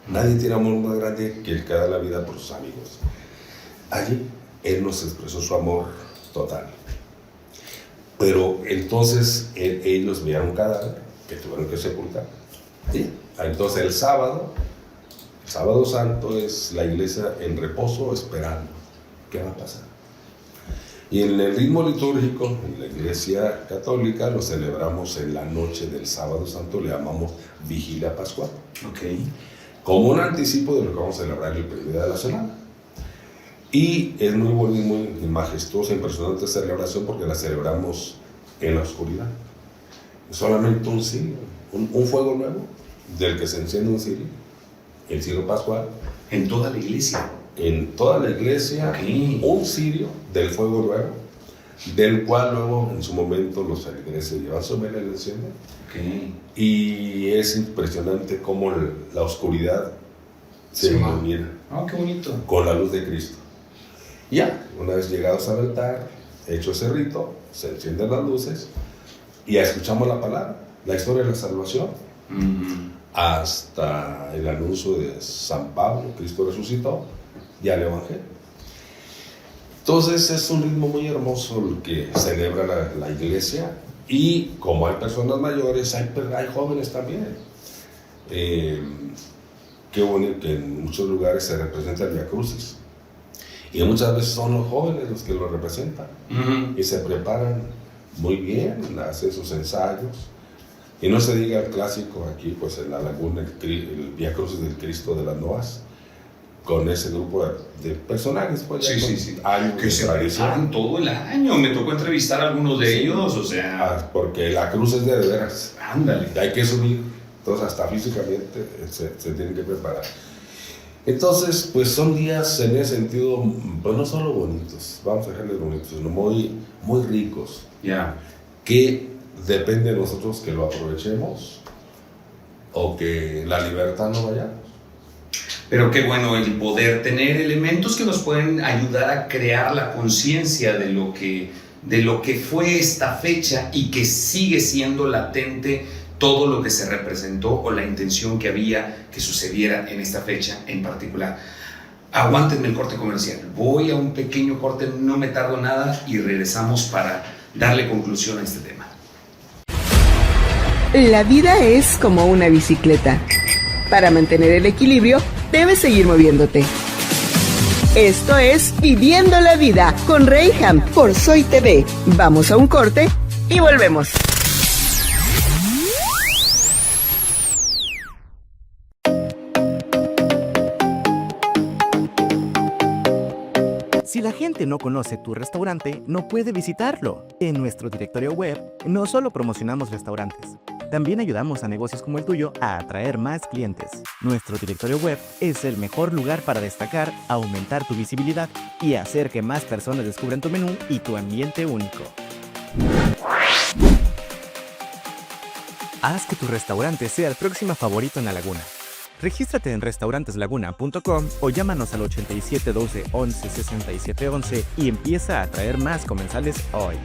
Speaker 3: Nadie tiene amor más grande que el que da la vida por sus amigos. Allí Él nos expresó su amor total. Pero entonces ellos vieron un cadáver que tuvieron que sepultar. ¿Sí? Entonces el sábado Santo, es la iglesia en reposo esperando qué va a pasar. Y en el ritmo litúrgico, en la iglesia católica, lo celebramos en la noche del sábado santo, le llamamos Vigilia Pascual. Como un anticipo de lo que vamos a celebrar el primer día de la semana. Y es muy bonita, muy majestuosa, impresionante celebración porque la celebramos en la oscuridad. Solamente un cirio, un fuego nuevo del que se enciende un cirio, el cirio pascual.
Speaker 1: ¿En toda la iglesia?
Speaker 3: En toda la iglesia, un cirio del fuego nuevo, del cual luego en su momento los feligreses llevan su vela y lo encienden. Y es impresionante cómo la oscuridad se ilumina
Speaker 1: qué bonito.
Speaker 3: con la luz de Cristo. Ya, una vez llegados al altar, hecho ese rito, se encienden las luces y escuchamos la palabra, la historia de la salvación, hasta el anuncio de San Pablo, Cristo resucitó, y al Evangelio. Entonces es un ritmo muy hermoso el que celebra la iglesia, y como hay personas mayores, hay jóvenes también. Qué bonito que en muchos lugares se representa el Vía Crucis. Y muchas veces son los jóvenes los que lo representan. Y se preparan muy bien, hacen sus ensayos. Y no se diga el clásico aquí, pues en la laguna, el Vía Crucis del Cristo de las Noas, con ese grupo de personajes, pues años
Speaker 1: que se preparan todo el año. Me tocó entrevistar a algunos de ellos, o sea.
Speaker 3: Porque la cruz es de veras.
Speaker 1: Ándale.
Speaker 3: Hay que subir, entonces hasta físicamente se tienen que preparar. Entonces, pues son días en ese sentido, pues no solo bonitos, vamos a dejarles bonitos, sino muy, muy ricos. Que depende de nosotros que lo aprovechemos o que la libertad no vayamos.
Speaker 1: Pero qué bueno el poder tener elementos que nos pueden ayudar a crear la conciencia de lo que fue esta fecha y que sigue siendo latente todo lo que se representó o la intención que había que sucediera en esta fecha en particular. Aguántenme el corte comercial. Voy a un pequeño corte, no me tardo nada y regresamos para darle conclusión a este tema.
Speaker 2: La vida es como una bicicleta. Para mantener el equilibrio, debes seguir moviéndote. Esto es Viviendo la Vida con Reyham por Soy TV. Vamos a un corte y volvemos.
Speaker 9: Si la gente no conoce tu restaurante, no puede visitarlo. En nuestro directorio web, no solo promocionamos restaurantes, también ayudamos a negocios como el tuyo a atraer más clientes. Nuestro directorio web es el mejor lugar para destacar, aumentar tu visibilidad y hacer que más personas descubran tu menú y tu ambiente único. Haz que tu restaurante sea el próximo favorito en la laguna. Regístrate en restauranteslaguna.com o llámanos al 8712 11 67 11 y empieza a atraer más comensales hoy.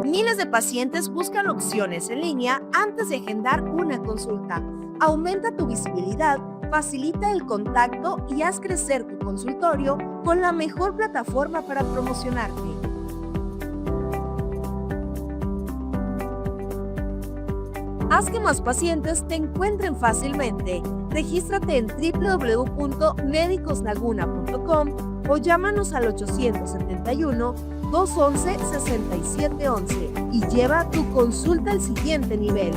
Speaker 10: Miles de pacientes buscan opciones en línea antes de agendar una consulta. Aumenta tu visibilidad, facilita el contacto y haz crecer tu consultorio con la mejor plataforma para promocionarte. Haz que más pacientes te encuentren fácilmente. Regístrate en www.medicoslaguna.com o llámanos al 871-211-6711 y lleva tu consulta al siguiente nivel.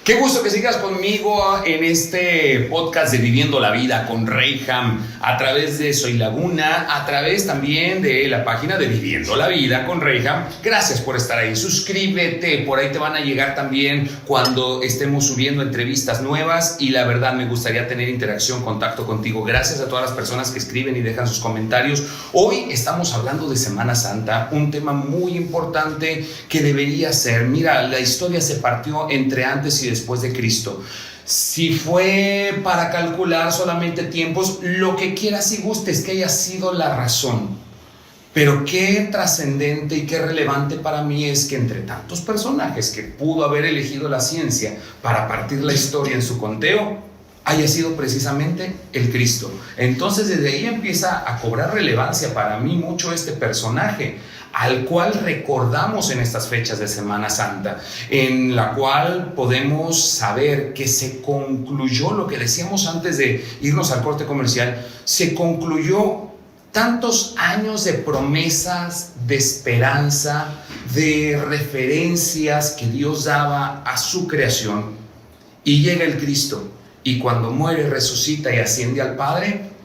Speaker 1: Qué gusto que sigas conmigo en este podcast de Viviendo la Vida con Reyham, a través de Soy Laguna, a través también de la página de Viviendo la Vida con Reyham. Gracias por estar ahí, suscríbete, por ahí te van a llegar también cuando estemos subiendo entrevistas nuevas y la verdad me gustaría tener interacción, contacto contigo. Gracias a todas las personas que escriben y dejan sus comentarios. Hoy estamos hablando de Semana Santa, un tema muy importante que debería ser, mira, la historia se partió entre antes y después de Cristo. Si fue para calcular solamente tiempos, lo que quieras y gustes que haya sido la razón. Pero qué trascendente y qué relevante para mí es que entre tantos personajes que pudo haber elegido la ciencia para partir la historia en su conteo, haya sido precisamente el Cristo. Entonces desde ahí empieza a cobrar relevancia para mí mucho este personaje, al cual recordamos en estas fechas de Semana Santa, en la cual podemos saber que se concluyó lo que decíamos antes de irnos al corte comercial, se concluyó tantos años de promesas, de esperanza, de referencias que Dios daba a su creación, y llega el Cristo, y cuando muere, resucita y asciende al Padre,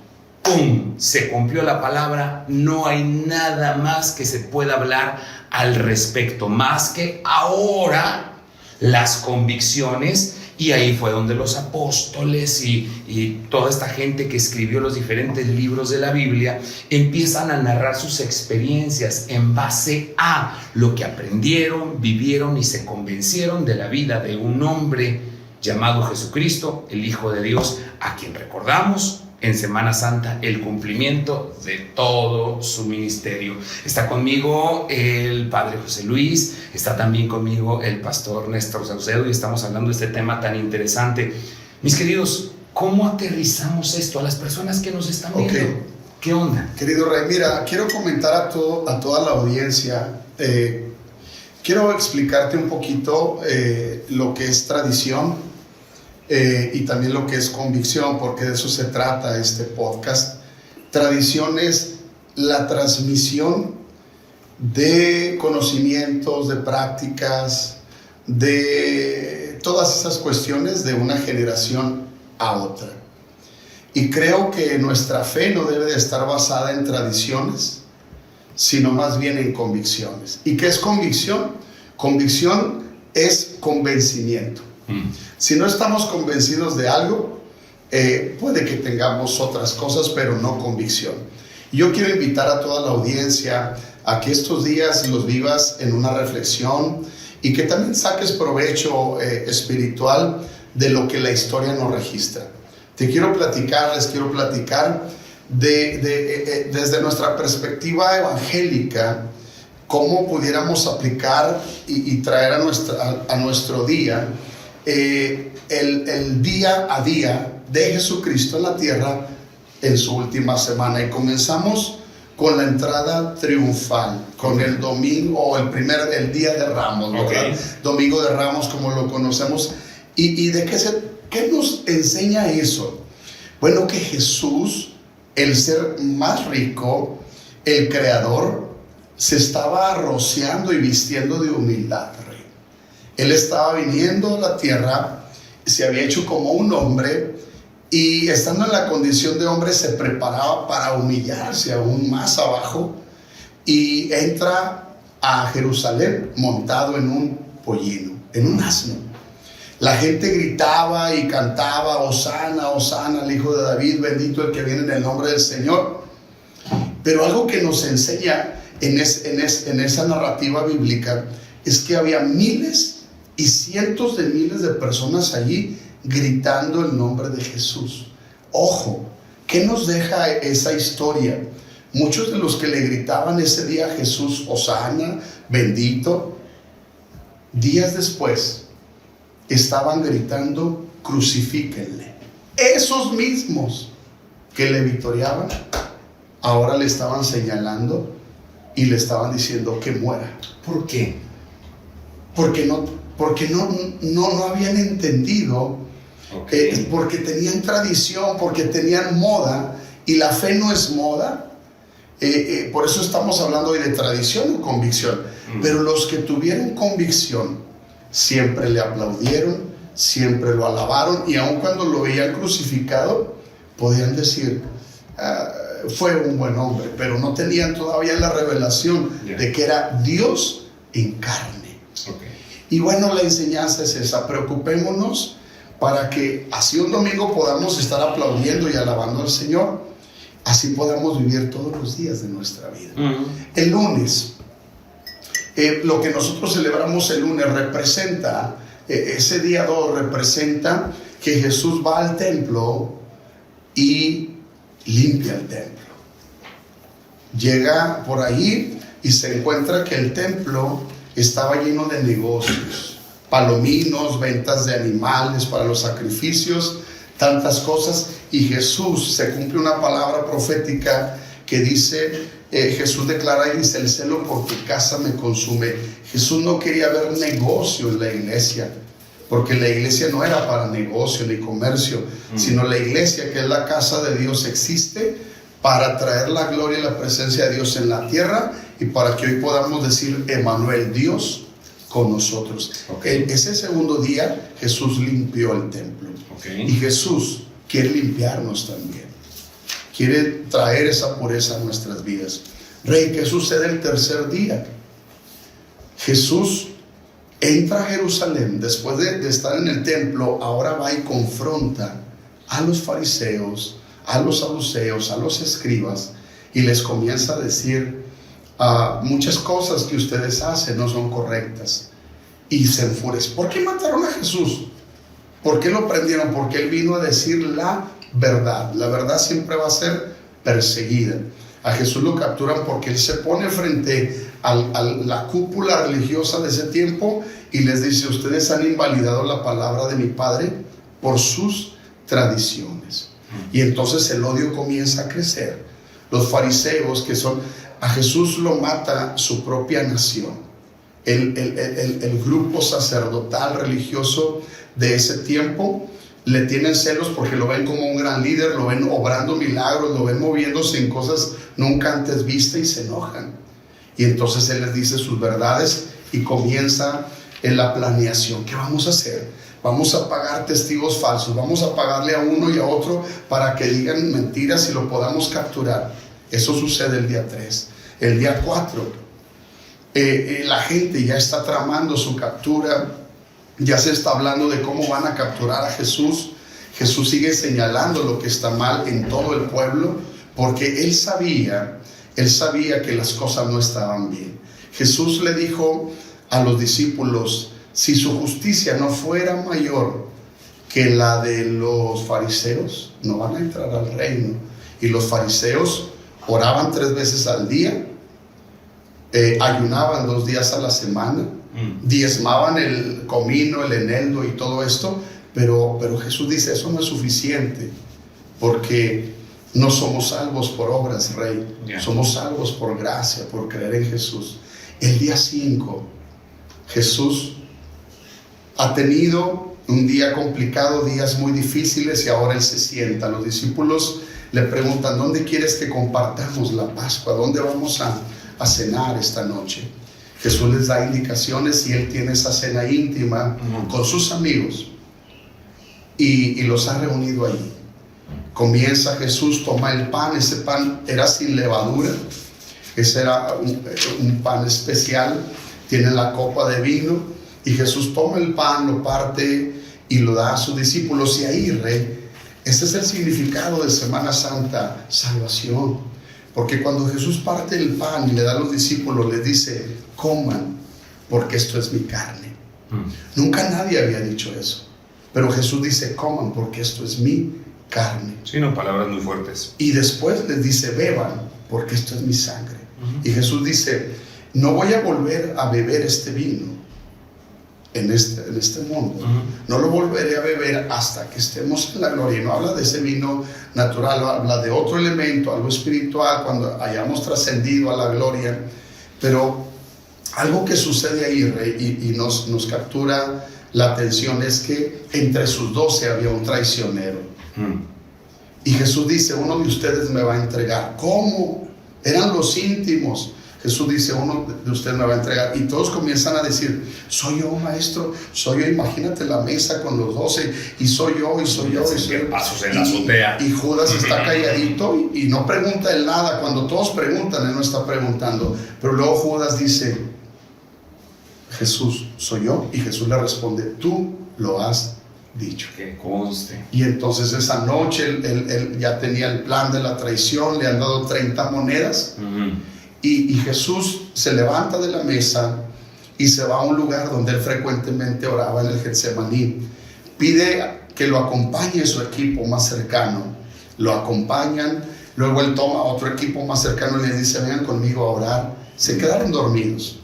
Speaker 1: ¡pum! Se cumplió la palabra, no hay nada más que se pueda hablar al respecto, más que ahora las convicciones, y ahí fue donde los apóstoles y toda esta gente que escribió los diferentes libros de la Biblia empiezan a narrar sus experiencias en base a lo que aprendieron, vivieron y se convencieron de la vida de un hombre llamado Jesucristo, el Hijo de Dios, a quien recordamos en Semana Santa el cumplimiento de todo su ministerio. Está conmigo el Padre José Luis, está también conmigo el Pastor Néstor Saucedo y estamos hablando de este tema tan interesante. Mis queridos, ¿cómo aterrizamos esto a las personas que nos están viendo?
Speaker 4: Okay.
Speaker 1: ¿Qué onda?
Speaker 4: Querido Rey, mira, quiero comentar a toda la audiencia, quiero explicarte un poquito lo que es tradición, y también lo que es convicción, porque de eso se trata este podcast. Tradición es la transmisión de conocimientos, de prácticas, de todas esas cuestiones de una generación a otra. Y creo que nuestra fe no debe de estar basada en tradiciones, sino más bien en convicciones. ¿Y qué es convicción? Convicción es convencimiento. Si no estamos convencidos de algo, puede que tengamos otras cosas, pero no convicción. Yo quiero invitar a toda la audiencia a que estos días los vivas en una reflexión y que también saques provecho espiritual de lo que la historia nos registra. Les quiero platicar desde nuestra perspectiva evangélica, cómo pudiéramos aplicar y traer a nuestro día el día a día de Jesucristo en la tierra en su última semana. Y comenzamos con la entrada triunfal, con el domingo o el día de Ramos, ¿verdad? Okay. Domingo de Ramos, como lo conocemos. ¿Y de qué nos enseña eso? Bueno, que Jesús, el ser más rico, el creador, se estaba rociando y vistiendo de humildad. Él estaba viniendo a la tierra, se había hecho como un hombre y estando en la condición de hombre se preparaba para humillarse aún más abajo y entra a Jerusalén montado en un pollino, en un asno. La gente gritaba y cantaba: Hosana, Hosana al Hijo de David, bendito el que viene en el nombre del Señor. Pero algo que nos enseña en esa narrativa bíblica es que había miles y cientos de miles de personas allí gritando el nombre de Jesús. Ojo, ¿qué nos deja esa historia? Muchos de los que le gritaban ese día a Jesús, Hosana, bendito, días después estaban gritando, crucifíquenle. Esos mismos que le victoriaban, ahora le estaban señalando y le estaban diciendo que muera.
Speaker 1: ¿Por qué?
Speaker 4: Porque no habían entendido, okay. Porque tenían tradición, porque tenían moda, y la fe no es moda. Por eso estamos hablando hoy de tradición o convicción. Pero los que tuvieron convicción siempre le aplaudieron, siempre lo alabaron, y aun cuando lo veían crucificado, podían decir, fue un buen hombre, pero no tenían todavía la revelación de que era Dios en carne. Y bueno, la enseñanza es esa: preocupémonos para que así un domingo podamos estar aplaudiendo y alabando al Señor, así podamos vivir todos los días de nuestra vida. El lunes, lo que nosotros celebramos el lunes representa, ese día 2 representa que Jesús va al templo y limpia el templo. Llega por ahí y se encuentra que el templo estaba lleno de negocios, palominos, ventas de animales para los sacrificios, tantas cosas. Y Jesús, se cumple una palabra profética que dice, Jesús declara y dice: el celo por tu casa me consume. Jesús no quería ver negocio en la iglesia, porque la iglesia no era para negocio ni comercio, sino la iglesia, que es la casa de Dios, existe para traer la gloria y la presencia de Dios en la tierra, y para que hoy podamos decir: Emmanuel, Dios con nosotros. Ese segundo día Jesús limpió el templo. Y Jesús quiere limpiarnos también, quiere traer esa pureza a nuestras vidas. Rey, ¿qué sucede el tercer día? Jesús entra a Jerusalén después de estar en el templo. Ahora va y confronta a los fariseos, a los saduceos, a los escribas, y les comienza a decir: muchas cosas que ustedes hacen no son correctas. Y se enfurecen. ¿Por qué mataron a Jesús? ¿Por qué lo prendieron? Porque Él vino a decir la verdad. La verdad siempre va a ser perseguida. A Jesús lo capturan porque Él se pone frente a la cúpula religiosa de ese tiempo y les dice: ustedes han invalidado la palabra de mi Padre por sus tradiciones. Y entonces el odio comienza a crecer. Los fariseos, que son, a Jesús lo mata su propia nación. El grupo sacerdotal religioso de ese tiempo le tienen celos porque lo ven como un gran líder, lo ven obrando milagros, lo ven moviéndose en cosas nunca antes vistas, y se enojan. Y entonces Él les dice sus verdades y comienza en la planeación. ¿Qué vamos a hacer? Vamos a pagar testigos falsos, vamos a pagarle a uno y a otro para que digan mentiras y lo podamos capturar. Eso sucede el día 3. El día 4, la gente ya está tramando su captura, ya se está hablando de cómo van a capturar a Jesús. Jesús sigue señalando lo que está mal en todo el pueblo, porque Él sabía que las cosas no estaban bien. Jesús le dijo a los discípulos: si su justicia no fuera mayor que la de los fariseos, no van a entrar al reino. Y los fariseos oraban 3 veces al día, ayunaban 2 días a la semana, diezmaban el comino, el eneldo y todo esto, pero Jesús dice: eso no es suficiente, porque no somos salvos por obras, Rey. Somos salvos por gracia, por creer en Jesús. El día 5, Jesús ha tenido un día complicado, días muy difíciles, y ahora Él se sienta. Los discípulos le preguntan: ¿dónde quieres que compartamos la Pascua? ¿Dónde vamos a cenar esta noche? Jesús les da indicaciones y Él tiene esa cena íntima con sus amigos y los ha reunido ahí. Comienza Jesús, toma el pan. Ese pan era sin levadura, ese era un pan especial. Tiene la copa de vino y Jesús toma el pan, lo parte y lo da a sus discípulos. Y ahí, Rey, ese es el significado de Semana Santa: salvación. Porque cuando Jesús parte el pan y le da a los discípulos, les dice: coman, porque esto es mi carne. Nunca nadie había dicho eso, pero Jesús dice: coman, porque esto es mi carne.
Speaker 1: Sí, no, palabras muy fuertes.
Speaker 4: Y después les dice: beban, porque esto es mi sangre. Y Jesús dice: no voy a volver a beber este vino en este mundo. No lo volveré a beber hasta que estemos en la gloria. Y no habla de ese vino natural, habla de otro elemento, algo espiritual, cuando hayamos trascendido a la gloria. Pero algo que sucede ahí, Rey, y nos captura la atención, es que entre sus 12 había un traicionero. Y Jesús dice: uno de ustedes me va a entregar. ¿Cómo? Eran los íntimos. Jesús dice, uno de ustedes me va a entregar. Y todos comienzan a decir, soy yo, maestro, soy yo. Imagínate la mesa con los 12, y soy yo, y soy yo, y soy yo.
Speaker 1: Pasos en la azotea.
Speaker 4: Y Judas está calladito y no pregunta él nada. Cuando todos preguntan, él no está preguntando. Pero luego Judas dice, Jesús, soy yo. Y Jesús le responde, tú lo has dicho.
Speaker 1: Que conste.
Speaker 4: Y entonces esa noche él ya tenía el plan de la traición, le han dado 30 monedas. Y Jesús se levanta de la mesa y se va a un lugar donde él frecuentemente oraba, en el Getsemaní. Pide que lo acompañe su equipo más cercano. Lo acompañan, luego él toma otro equipo más cercano y les dice, vengan conmigo a orar. Se quedaron dormidos.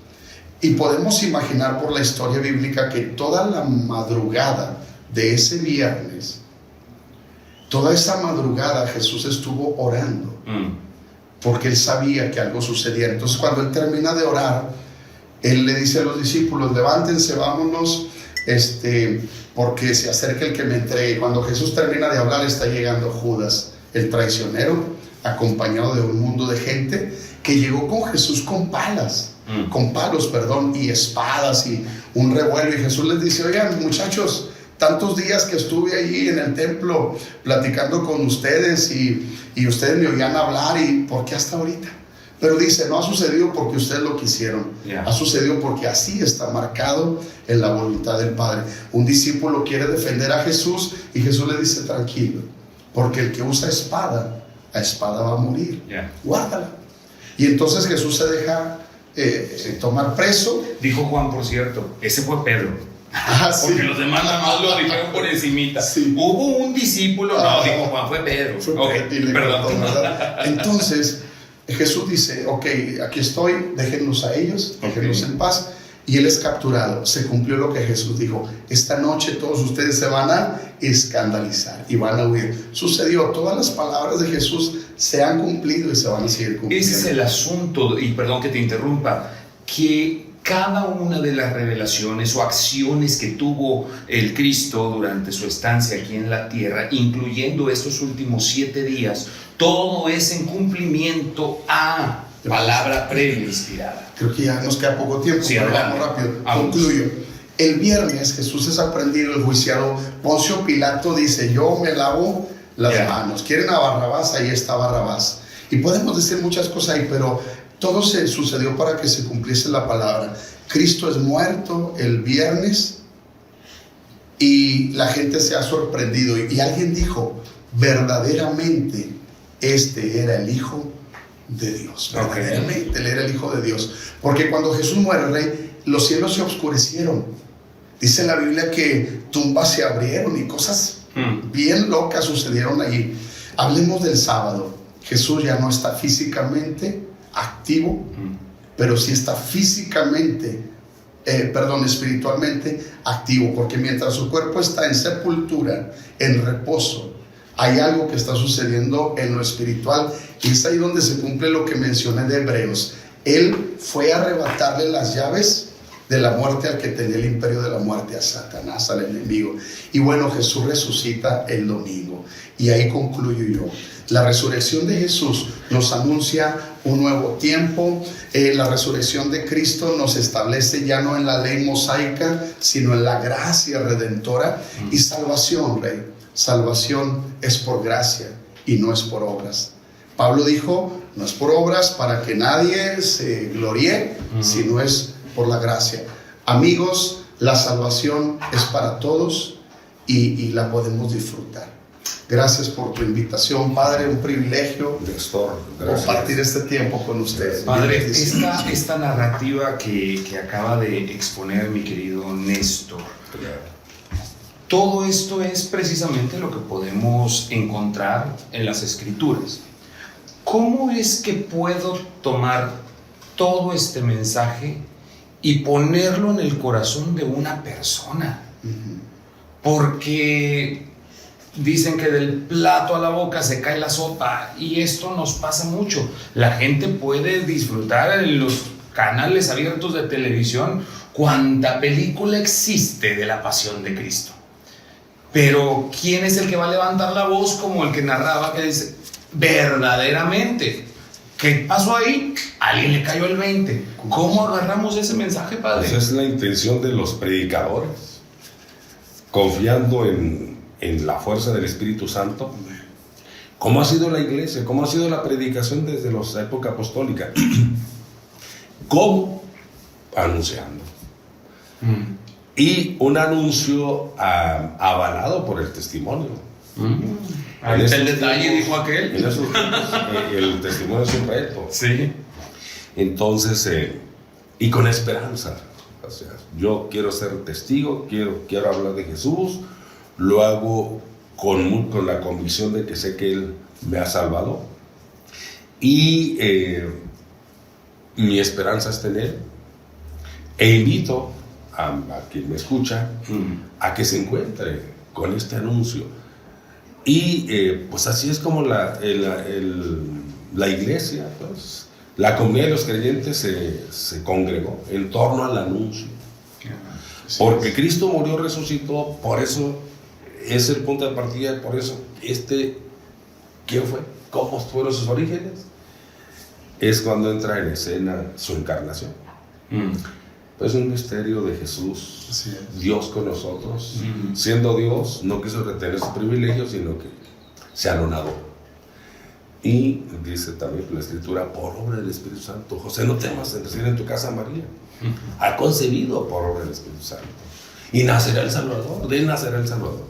Speaker 4: Y podemos imaginar por la historia bíblica que toda la madrugada de ese viernes, toda esa madrugada Jesús estuvo orando. Porque él sabía que algo sucedía. Entonces cuando él termina de orar, él le dice a los discípulos, levántense, vámonos, porque se acerca el que me entregue. Cuando Jesús termina de hablar, está llegando Judas, el traicionero, acompañado de un mundo de gente que llegó con Jesús con palos, y espadas y un revuelo. Y Jesús les dice, oigan, muchachos, tantos días que estuve allí en el templo platicando con ustedes y ustedes me oían hablar, y ¿por qué hasta ahorita? Pero dice, no ha sucedido porque ustedes lo quisieron, ha sucedido porque así está marcado en la voluntad del Padre. Un discípulo quiere defender a Jesús y Jesús le dice, tranquilo, porque el que usa espada, a espada va a morir, guárdala. Y entonces Jesús se deja tomar preso.
Speaker 1: Dijo Juan, por cierto, ese fue Pedro. Porque los demás nada más lo dijeron por encimita. Hubo un discípulo, dijo Juan, fue Pedro. Perdón.
Speaker 4: Entonces Jesús dice, ok, aquí estoy, déjenlos a ellos, déjenlos en paz. Y él es capturado. Se cumplió lo que Jesús dijo, esta noche todos ustedes se van a escandalizar y van a huir. Sucedió, todas las palabras de Jesús se han cumplido y se van a seguir cumpliendo.
Speaker 1: Ese es el asunto, y perdón que te interrumpa, que cada una de las revelaciones o acciones que tuvo el Cristo durante su estancia aquí en la tierra, incluyendo estos últimos 7 días, todo es en cumplimiento a palabra previa inspirada.
Speaker 4: Creo que ya nos queda poco tiempo, pero vamos rápido. Concluyo. El viernes Jesús es aprendido, enjuiciado. Poncio Pilato dice, yo me lavo las manos. ¿Quieren a Barrabás? Ahí está Barrabás. Y podemos decir muchas cosas ahí, pero todo se sucedió para que se cumpliese la palabra. Cristo es muerto el viernes y la gente se ha sorprendido. Y alguien dijo, verdaderamente este era el Hijo de Dios. Verdaderamente él era el Hijo de Dios. Porque cuando Jesús muere, rey, los cielos se oscurecieron. Dice la Biblia que tumbas se abrieron y cosas bien locas sucedieron allí. Hablemos del sábado. Jesús ya no está físicamente activo, pero sí está espiritualmente activo, porque mientras su cuerpo está en sepultura, en reposo, hay algo que está sucediendo en lo espiritual, y es ahí donde se cumple lo que mencioné de Hebreos. Él fue a arrebatarle las llaves de la muerte al que tenía el imperio de la muerte, a Satanás, al enemigo. Y bueno, Jesús resucita el domingo, y ahí concluyo yo. La resurrección de Jesús nos anuncia un nuevo tiempo. La resurrección de Cristo nos establece ya no en la ley mosaica, sino en la gracia redentora y salvación, rey. Salvación es por gracia y no es por obras. Pablo dijo, no es por obras para que nadie se gloríe, sino es por la gracia. Amigos, la salvación es para todos y la podemos disfrutar. Gracias por tu invitación, Padre, un privilegio compartir este tiempo con ustedes.
Speaker 1: Padre, esta narrativa que acaba de exponer mi querido Néstor, todo esto es precisamente lo que podemos encontrar en las Escrituras. ¿Cómo es que puedo tomar todo este mensaje y ponerlo en el corazón de una persona? Porque dicen que del plato a la boca se cae la sopa, y esto nos pasa mucho. La gente puede disfrutar en los canales abiertos de televisión cuánta película existe de la pasión de Cristo, pero ¿quién es el que va a levantar la voz como el que narraba, que dice verdaderamente ¿Qué pasó ahí? A alguien le cayó el 20. ¿Cómo agarramos ese mensaje, padre?
Speaker 3: Esa es la intención de los predicadores, confiando en la fuerza del Espíritu Santo. ¿Cómo ha sido la iglesia? ¿Cómo ha sido la predicación desde la época apostólica? ¿Cómo? Anunciando. Y un anuncio avalado por el testimonio.
Speaker 1: Ahí está el detalle, dijo aquel.
Speaker 3: El testimonio es un reto.
Speaker 1: Sí.
Speaker 3: Entonces, y con esperanza. O sea, yo quiero ser testigo, quiero hablar de Jesús, lo hago con la convicción de que sé que Él me ha salvado. Y mi esperanza está en Él. E invito a quien me escucha a que se encuentre con este anuncio. Y pues así es como la iglesia, pues, la comunidad de los creyentes se congregó en torno al anuncio. Porque Cristo murió, resucitó, por eso es el punto de partida, por eso ¿quién fue? ¿Cómo fueron sus orígenes? Es cuando entra en escena su encarnación. Pues un misterio de Jesús, Dios con nosotros, siendo Dios, no quiso retener su privilegio, sino que se anonadó. Y dice también la Escritura, por obra del Espíritu Santo, José, no temas en recibir en tu casa a María, ha concebido por obra del Espíritu Santo, y nacerá el Salvador, de él nacerá el Salvador.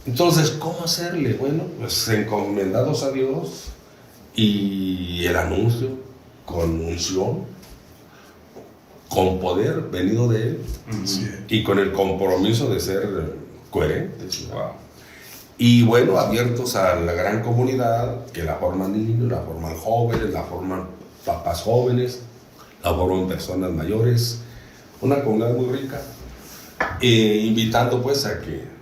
Speaker 3: Entonces, ¿cómo hacerle? Bueno, pues encomendados a Dios, y el anuncio con unción, con poder venido de Él, y con el compromiso de ser coherentes. Y bueno, abiertos a la gran comunidad, que la forman niños, la forman jóvenes, la forman papás jóvenes, la forman personas mayores, una comunidad muy rica, invitando pues a que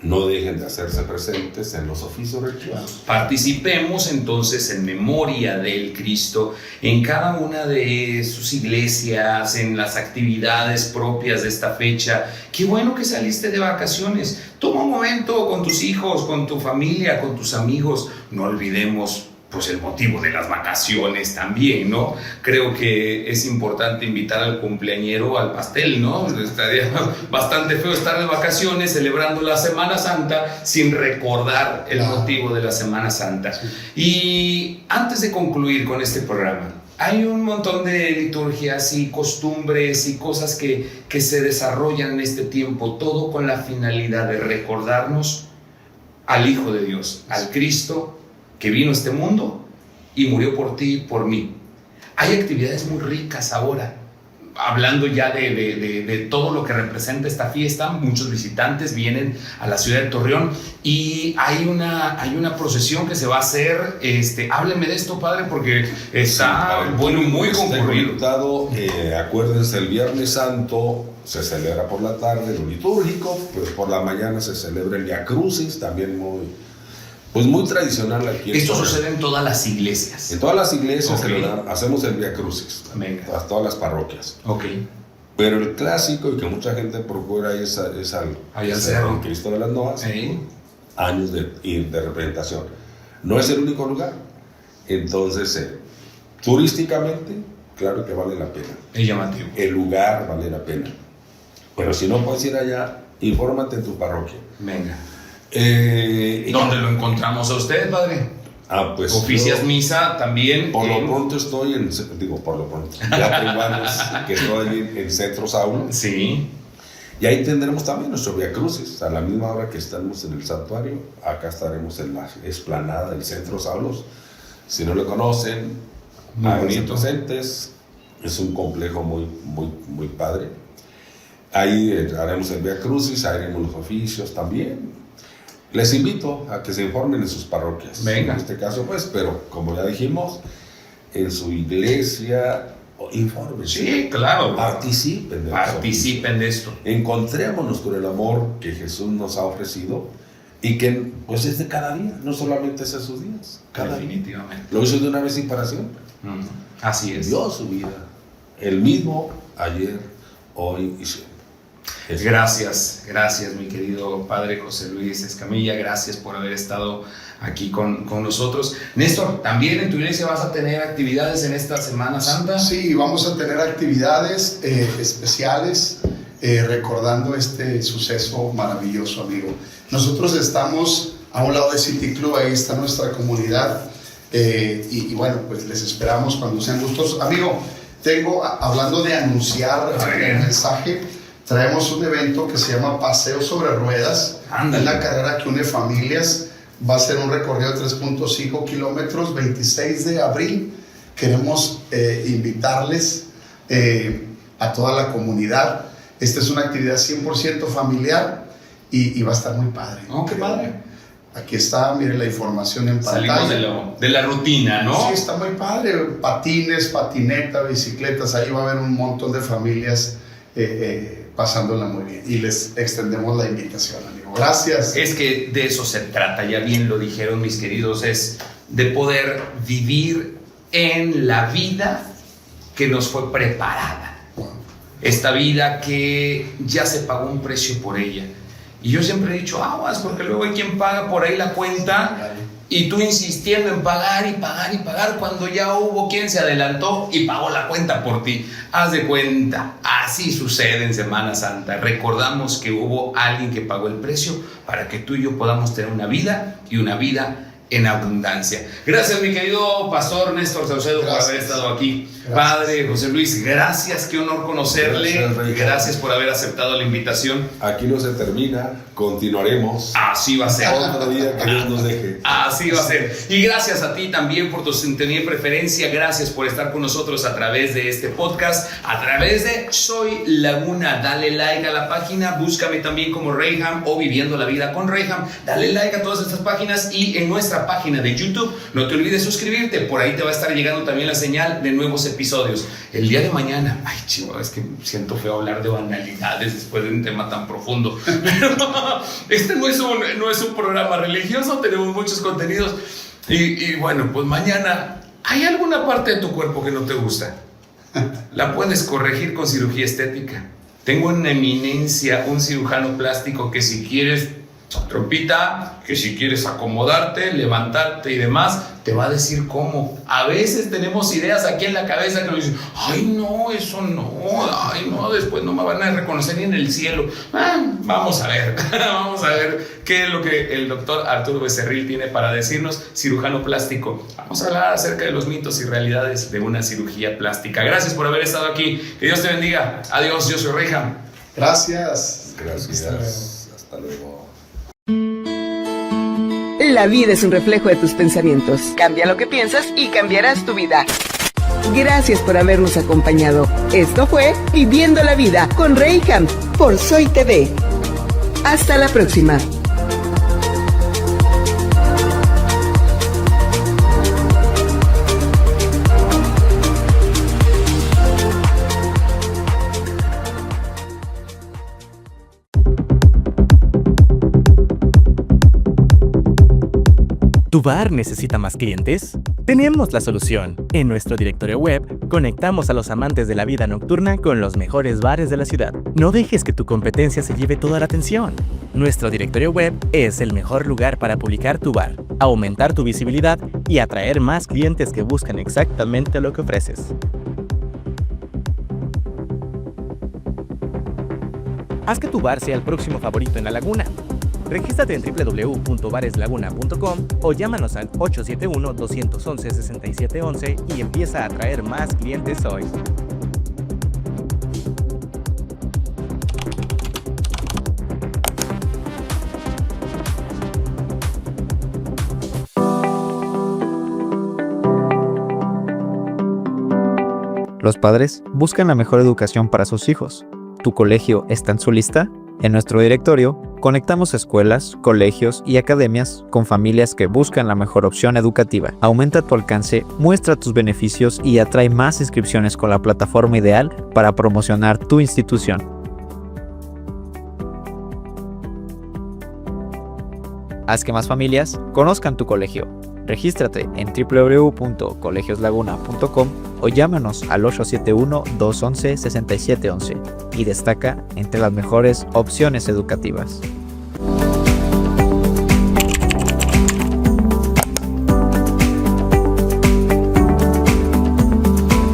Speaker 3: no dejen de hacerse presentes en los oficios religiosos.
Speaker 1: Participemos entonces en memoria del Cristo en cada una de sus iglesias, en las actividades propias de esta fecha. Qué bueno que saliste de vacaciones. Toma un momento con tus hijos, con tu familia, con tus amigos. No olvidemos pues el motivo de las vacaciones también, ¿no? Creo que es importante invitar al cumpleañero al pastel, ¿no? Estaría bastante feo estar de vacaciones celebrando la Semana Santa sin recordar el motivo de la Semana Santa. Y antes de concluir con este programa, hay un montón de liturgias y costumbres y cosas que se desarrollan en este tiempo, todo con la finalidad de recordarnos al Hijo de Dios, al Cristo, que vino a este mundo y murió por ti y por mí. Hay actividades muy ricas ahora, hablando ya de todo lo que representa esta fiesta. Muchos visitantes vienen a la ciudad de Torreón y hay una procesión que se va a hacer. Hábleme de esto, padre, porque está muy concurrido.
Speaker 3: Acuérdense, el Viernes Santo se celebra por la tarde lo litúrgico, pues por la mañana se celebra el Via Crucis, también muy tradicional aquí.
Speaker 1: Esto sucede en todas las iglesias.
Speaker 3: En todas las iglesias hacemos el Via Crucis, a todas las parroquias. Pero el clásico y que mucha gente procura es al Cristo de las Noas, años de representación. No es el único lugar. Entonces, turísticamente, claro que vale la pena.
Speaker 1: Es llamativo.
Speaker 3: El lugar vale la pena. Pero si no puedes ir allá, infórmate en tu parroquia.
Speaker 1: Venga. ¿Dónde lo encontramos a usted, padre?
Speaker 3: Pues
Speaker 1: oficias misa también.
Speaker 3: Por lo pronto estoy ya tengo años que estoy en Centro Saulo.
Speaker 1: Sí.
Speaker 3: Y ahí tendremos también nuestro Via Crucis, a la misma hora que estamos en el santuario. Acá estaremos en la explanada del Centro Saulos. Si no lo conocen, háganse presentes. Es un complejo muy padre. Ahí haremos el Via Crucis, haremos los oficios también. Les invito a que se informen en sus parroquias.
Speaker 1: Venga.
Speaker 3: En este caso, pero como ya dijimos, en su iglesia, infórmense.
Speaker 1: Sí, claro.
Speaker 3: Participen
Speaker 1: de esto.
Speaker 3: Encontrémonos con el amor que Jesús nos ha ofrecido y que pues es de cada día, no solamente es de sus días.
Speaker 1: Definitivamente.
Speaker 3: Lo hizo de una vez y para siempre.
Speaker 1: Así es.
Speaker 3: Dio su vida, el mismo ayer, hoy y siempre.
Speaker 1: Gracias mi querido padre José Luis Escamilla, gracias por haber estado aquí con nosotros. Néstor, ¿también en tu iglesia vas a tener actividades en esta Semana Santa?
Speaker 4: Sí, vamos a tener actividades especiales recordando este suceso maravilloso, amigo. Nosotros estamos a un lado de City Club, ahí está nuestra comunidad y bueno, pues les esperamos cuando sean gustosos. Amigo, hablando de anunciar el mensaje, traemos un evento que se llama Paseo sobre Ruedas. Es una carrera que une familias. Va a ser un recorrido de 3.5 kilómetros, 26 de abril. Queremos invitarles a toda la comunidad. Esta es una actividad 100% familiar y va a estar muy padre.
Speaker 1: Oh, qué padre.
Speaker 4: Aquí está, mire la información en pantalla.
Speaker 1: Salimos de la rutina, ¿no?
Speaker 4: Sí, está muy padre. Patines, patineta, bicicletas. Ahí va a haber un montón de familias pasándola muy bien. Y les extendemos la invitación, amigo. Gracias.
Speaker 1: Es que de eso se trata, ya bien lo dijeron mis queridos, es de poder vivir en la vida que nos fue preparada. Esta vida que ya se pagó un precio por ella. Y yo siempre he dicho, aguas, porque luego hay quien paga por ahí la cuenta y tú insistiendo en pagar y pagar y pagar cuando ya hubo quien se adelantó y pagó la cuenta por ti. Haz de cuenta, así sucede en Semana Santa. Recordamos que hubo alguien que pagó el precio para que tú y yo podamos tener una vida y una vida en abundancia. Gracias, mi querido pastor Néstor Saucedo, por haber estado aquí. Gracias. Padre José Luis, gracias, qué honor conocerle. Gracias por haber aceptado la invitación.
Speaker 3: Aquí no se termina, continuaremos.
Speaker 1: Así va a ser.
Speaker 3: Otro día que Dios nos deje.
Speaker 1: Así va a ser. Y gracias a ti también por tu sintonía y preferencia. Gracias por estar con nosotros a través de este podcast, a través de Soy Laguna. Dale like a la página, búscame también como Rayham o Viviendo la Vida con Rayham. Dale like a todas estas páginas y en nuestra página de YouTube no te olvides suscribirte. Por ahí te va a estar llegando también la señal de nuevos episodios. El día de mañana, ay chivo, es que siento feo hablar de banalidades después de un tema tan profundo. Pero este no es un programa religioso, tenemos muchos contenidos. Y bueno, pues mañana, ¿hay alguna parte de tu cuerpo que no te gusta? La puedes corregir con cirugía estética. Tengo en eminencia un cirujano plástico que si quieres trompita, que si quieres acomodarte, levantarte y demás, te va a decir cómo. A veces tenemos ideas aquí en la cabeza que nos dicen, ay no, eso no, ay no, después no me van a reconocer ni en el cielo. Vamos a ver, vamos a ver qué es lo que el doctor Arturo Becerril tiene para decirnos, cirujano plástico. Vamos a hablar acerca de los mitos y realidades de una cirugía plástica. Gracias por haber estado aquí, que Dios te bendiga. Adiós, yo soy Rayham.
Speaker 4: Gracias.
Speaker 3: Gracias. Hasta luego.
Speaker 2: La vida es un reflejo de tus pensamientos. Cambia lo que piensas y cambiarás tu vida. Gracias por habernos acompañado. Esto fue Viviendo la Vida con Rayham por Soy TV. Hasta la próxima.
Speaker 9: ¿Tu bar necesita más clientes? Tenemos la solución. En nuestro directorio web, conectamos a los amantes de la vida nocturna con los mejores bares de la ciudad. No dejes que tu competencia se lleve toda la atención. Nuestro directorio web es el mejor lugar para publicar tu bar, aumentar tu visibilidad y atraer más clientes que buscan exactamente lo que ofreces. Haz que tu bar sea el próximo favorito en la laguna. Regístrate en www.bareslaguna.com o llámanos al 871-211-6711 y empieza a atraer más clientes hoy.
Speaker 11: Los padres buscan la mejor educación para sus hijos. ¿Tu colegio está en su lista? En nuestro directorio, conectamos escuelas, colegios y academias con familias que buscan la mejor opción educativa. Aumenta tu alcance, muestra tus beneficios y atrae más inscripciones con la plataforma ideal para promocionar tu institución. Haz que más familias conozcan tu colegio. Regístrate en www.colegioslaguna.com o llámanos al 871-211-6711 y destaca entre las mejores opciones educativas.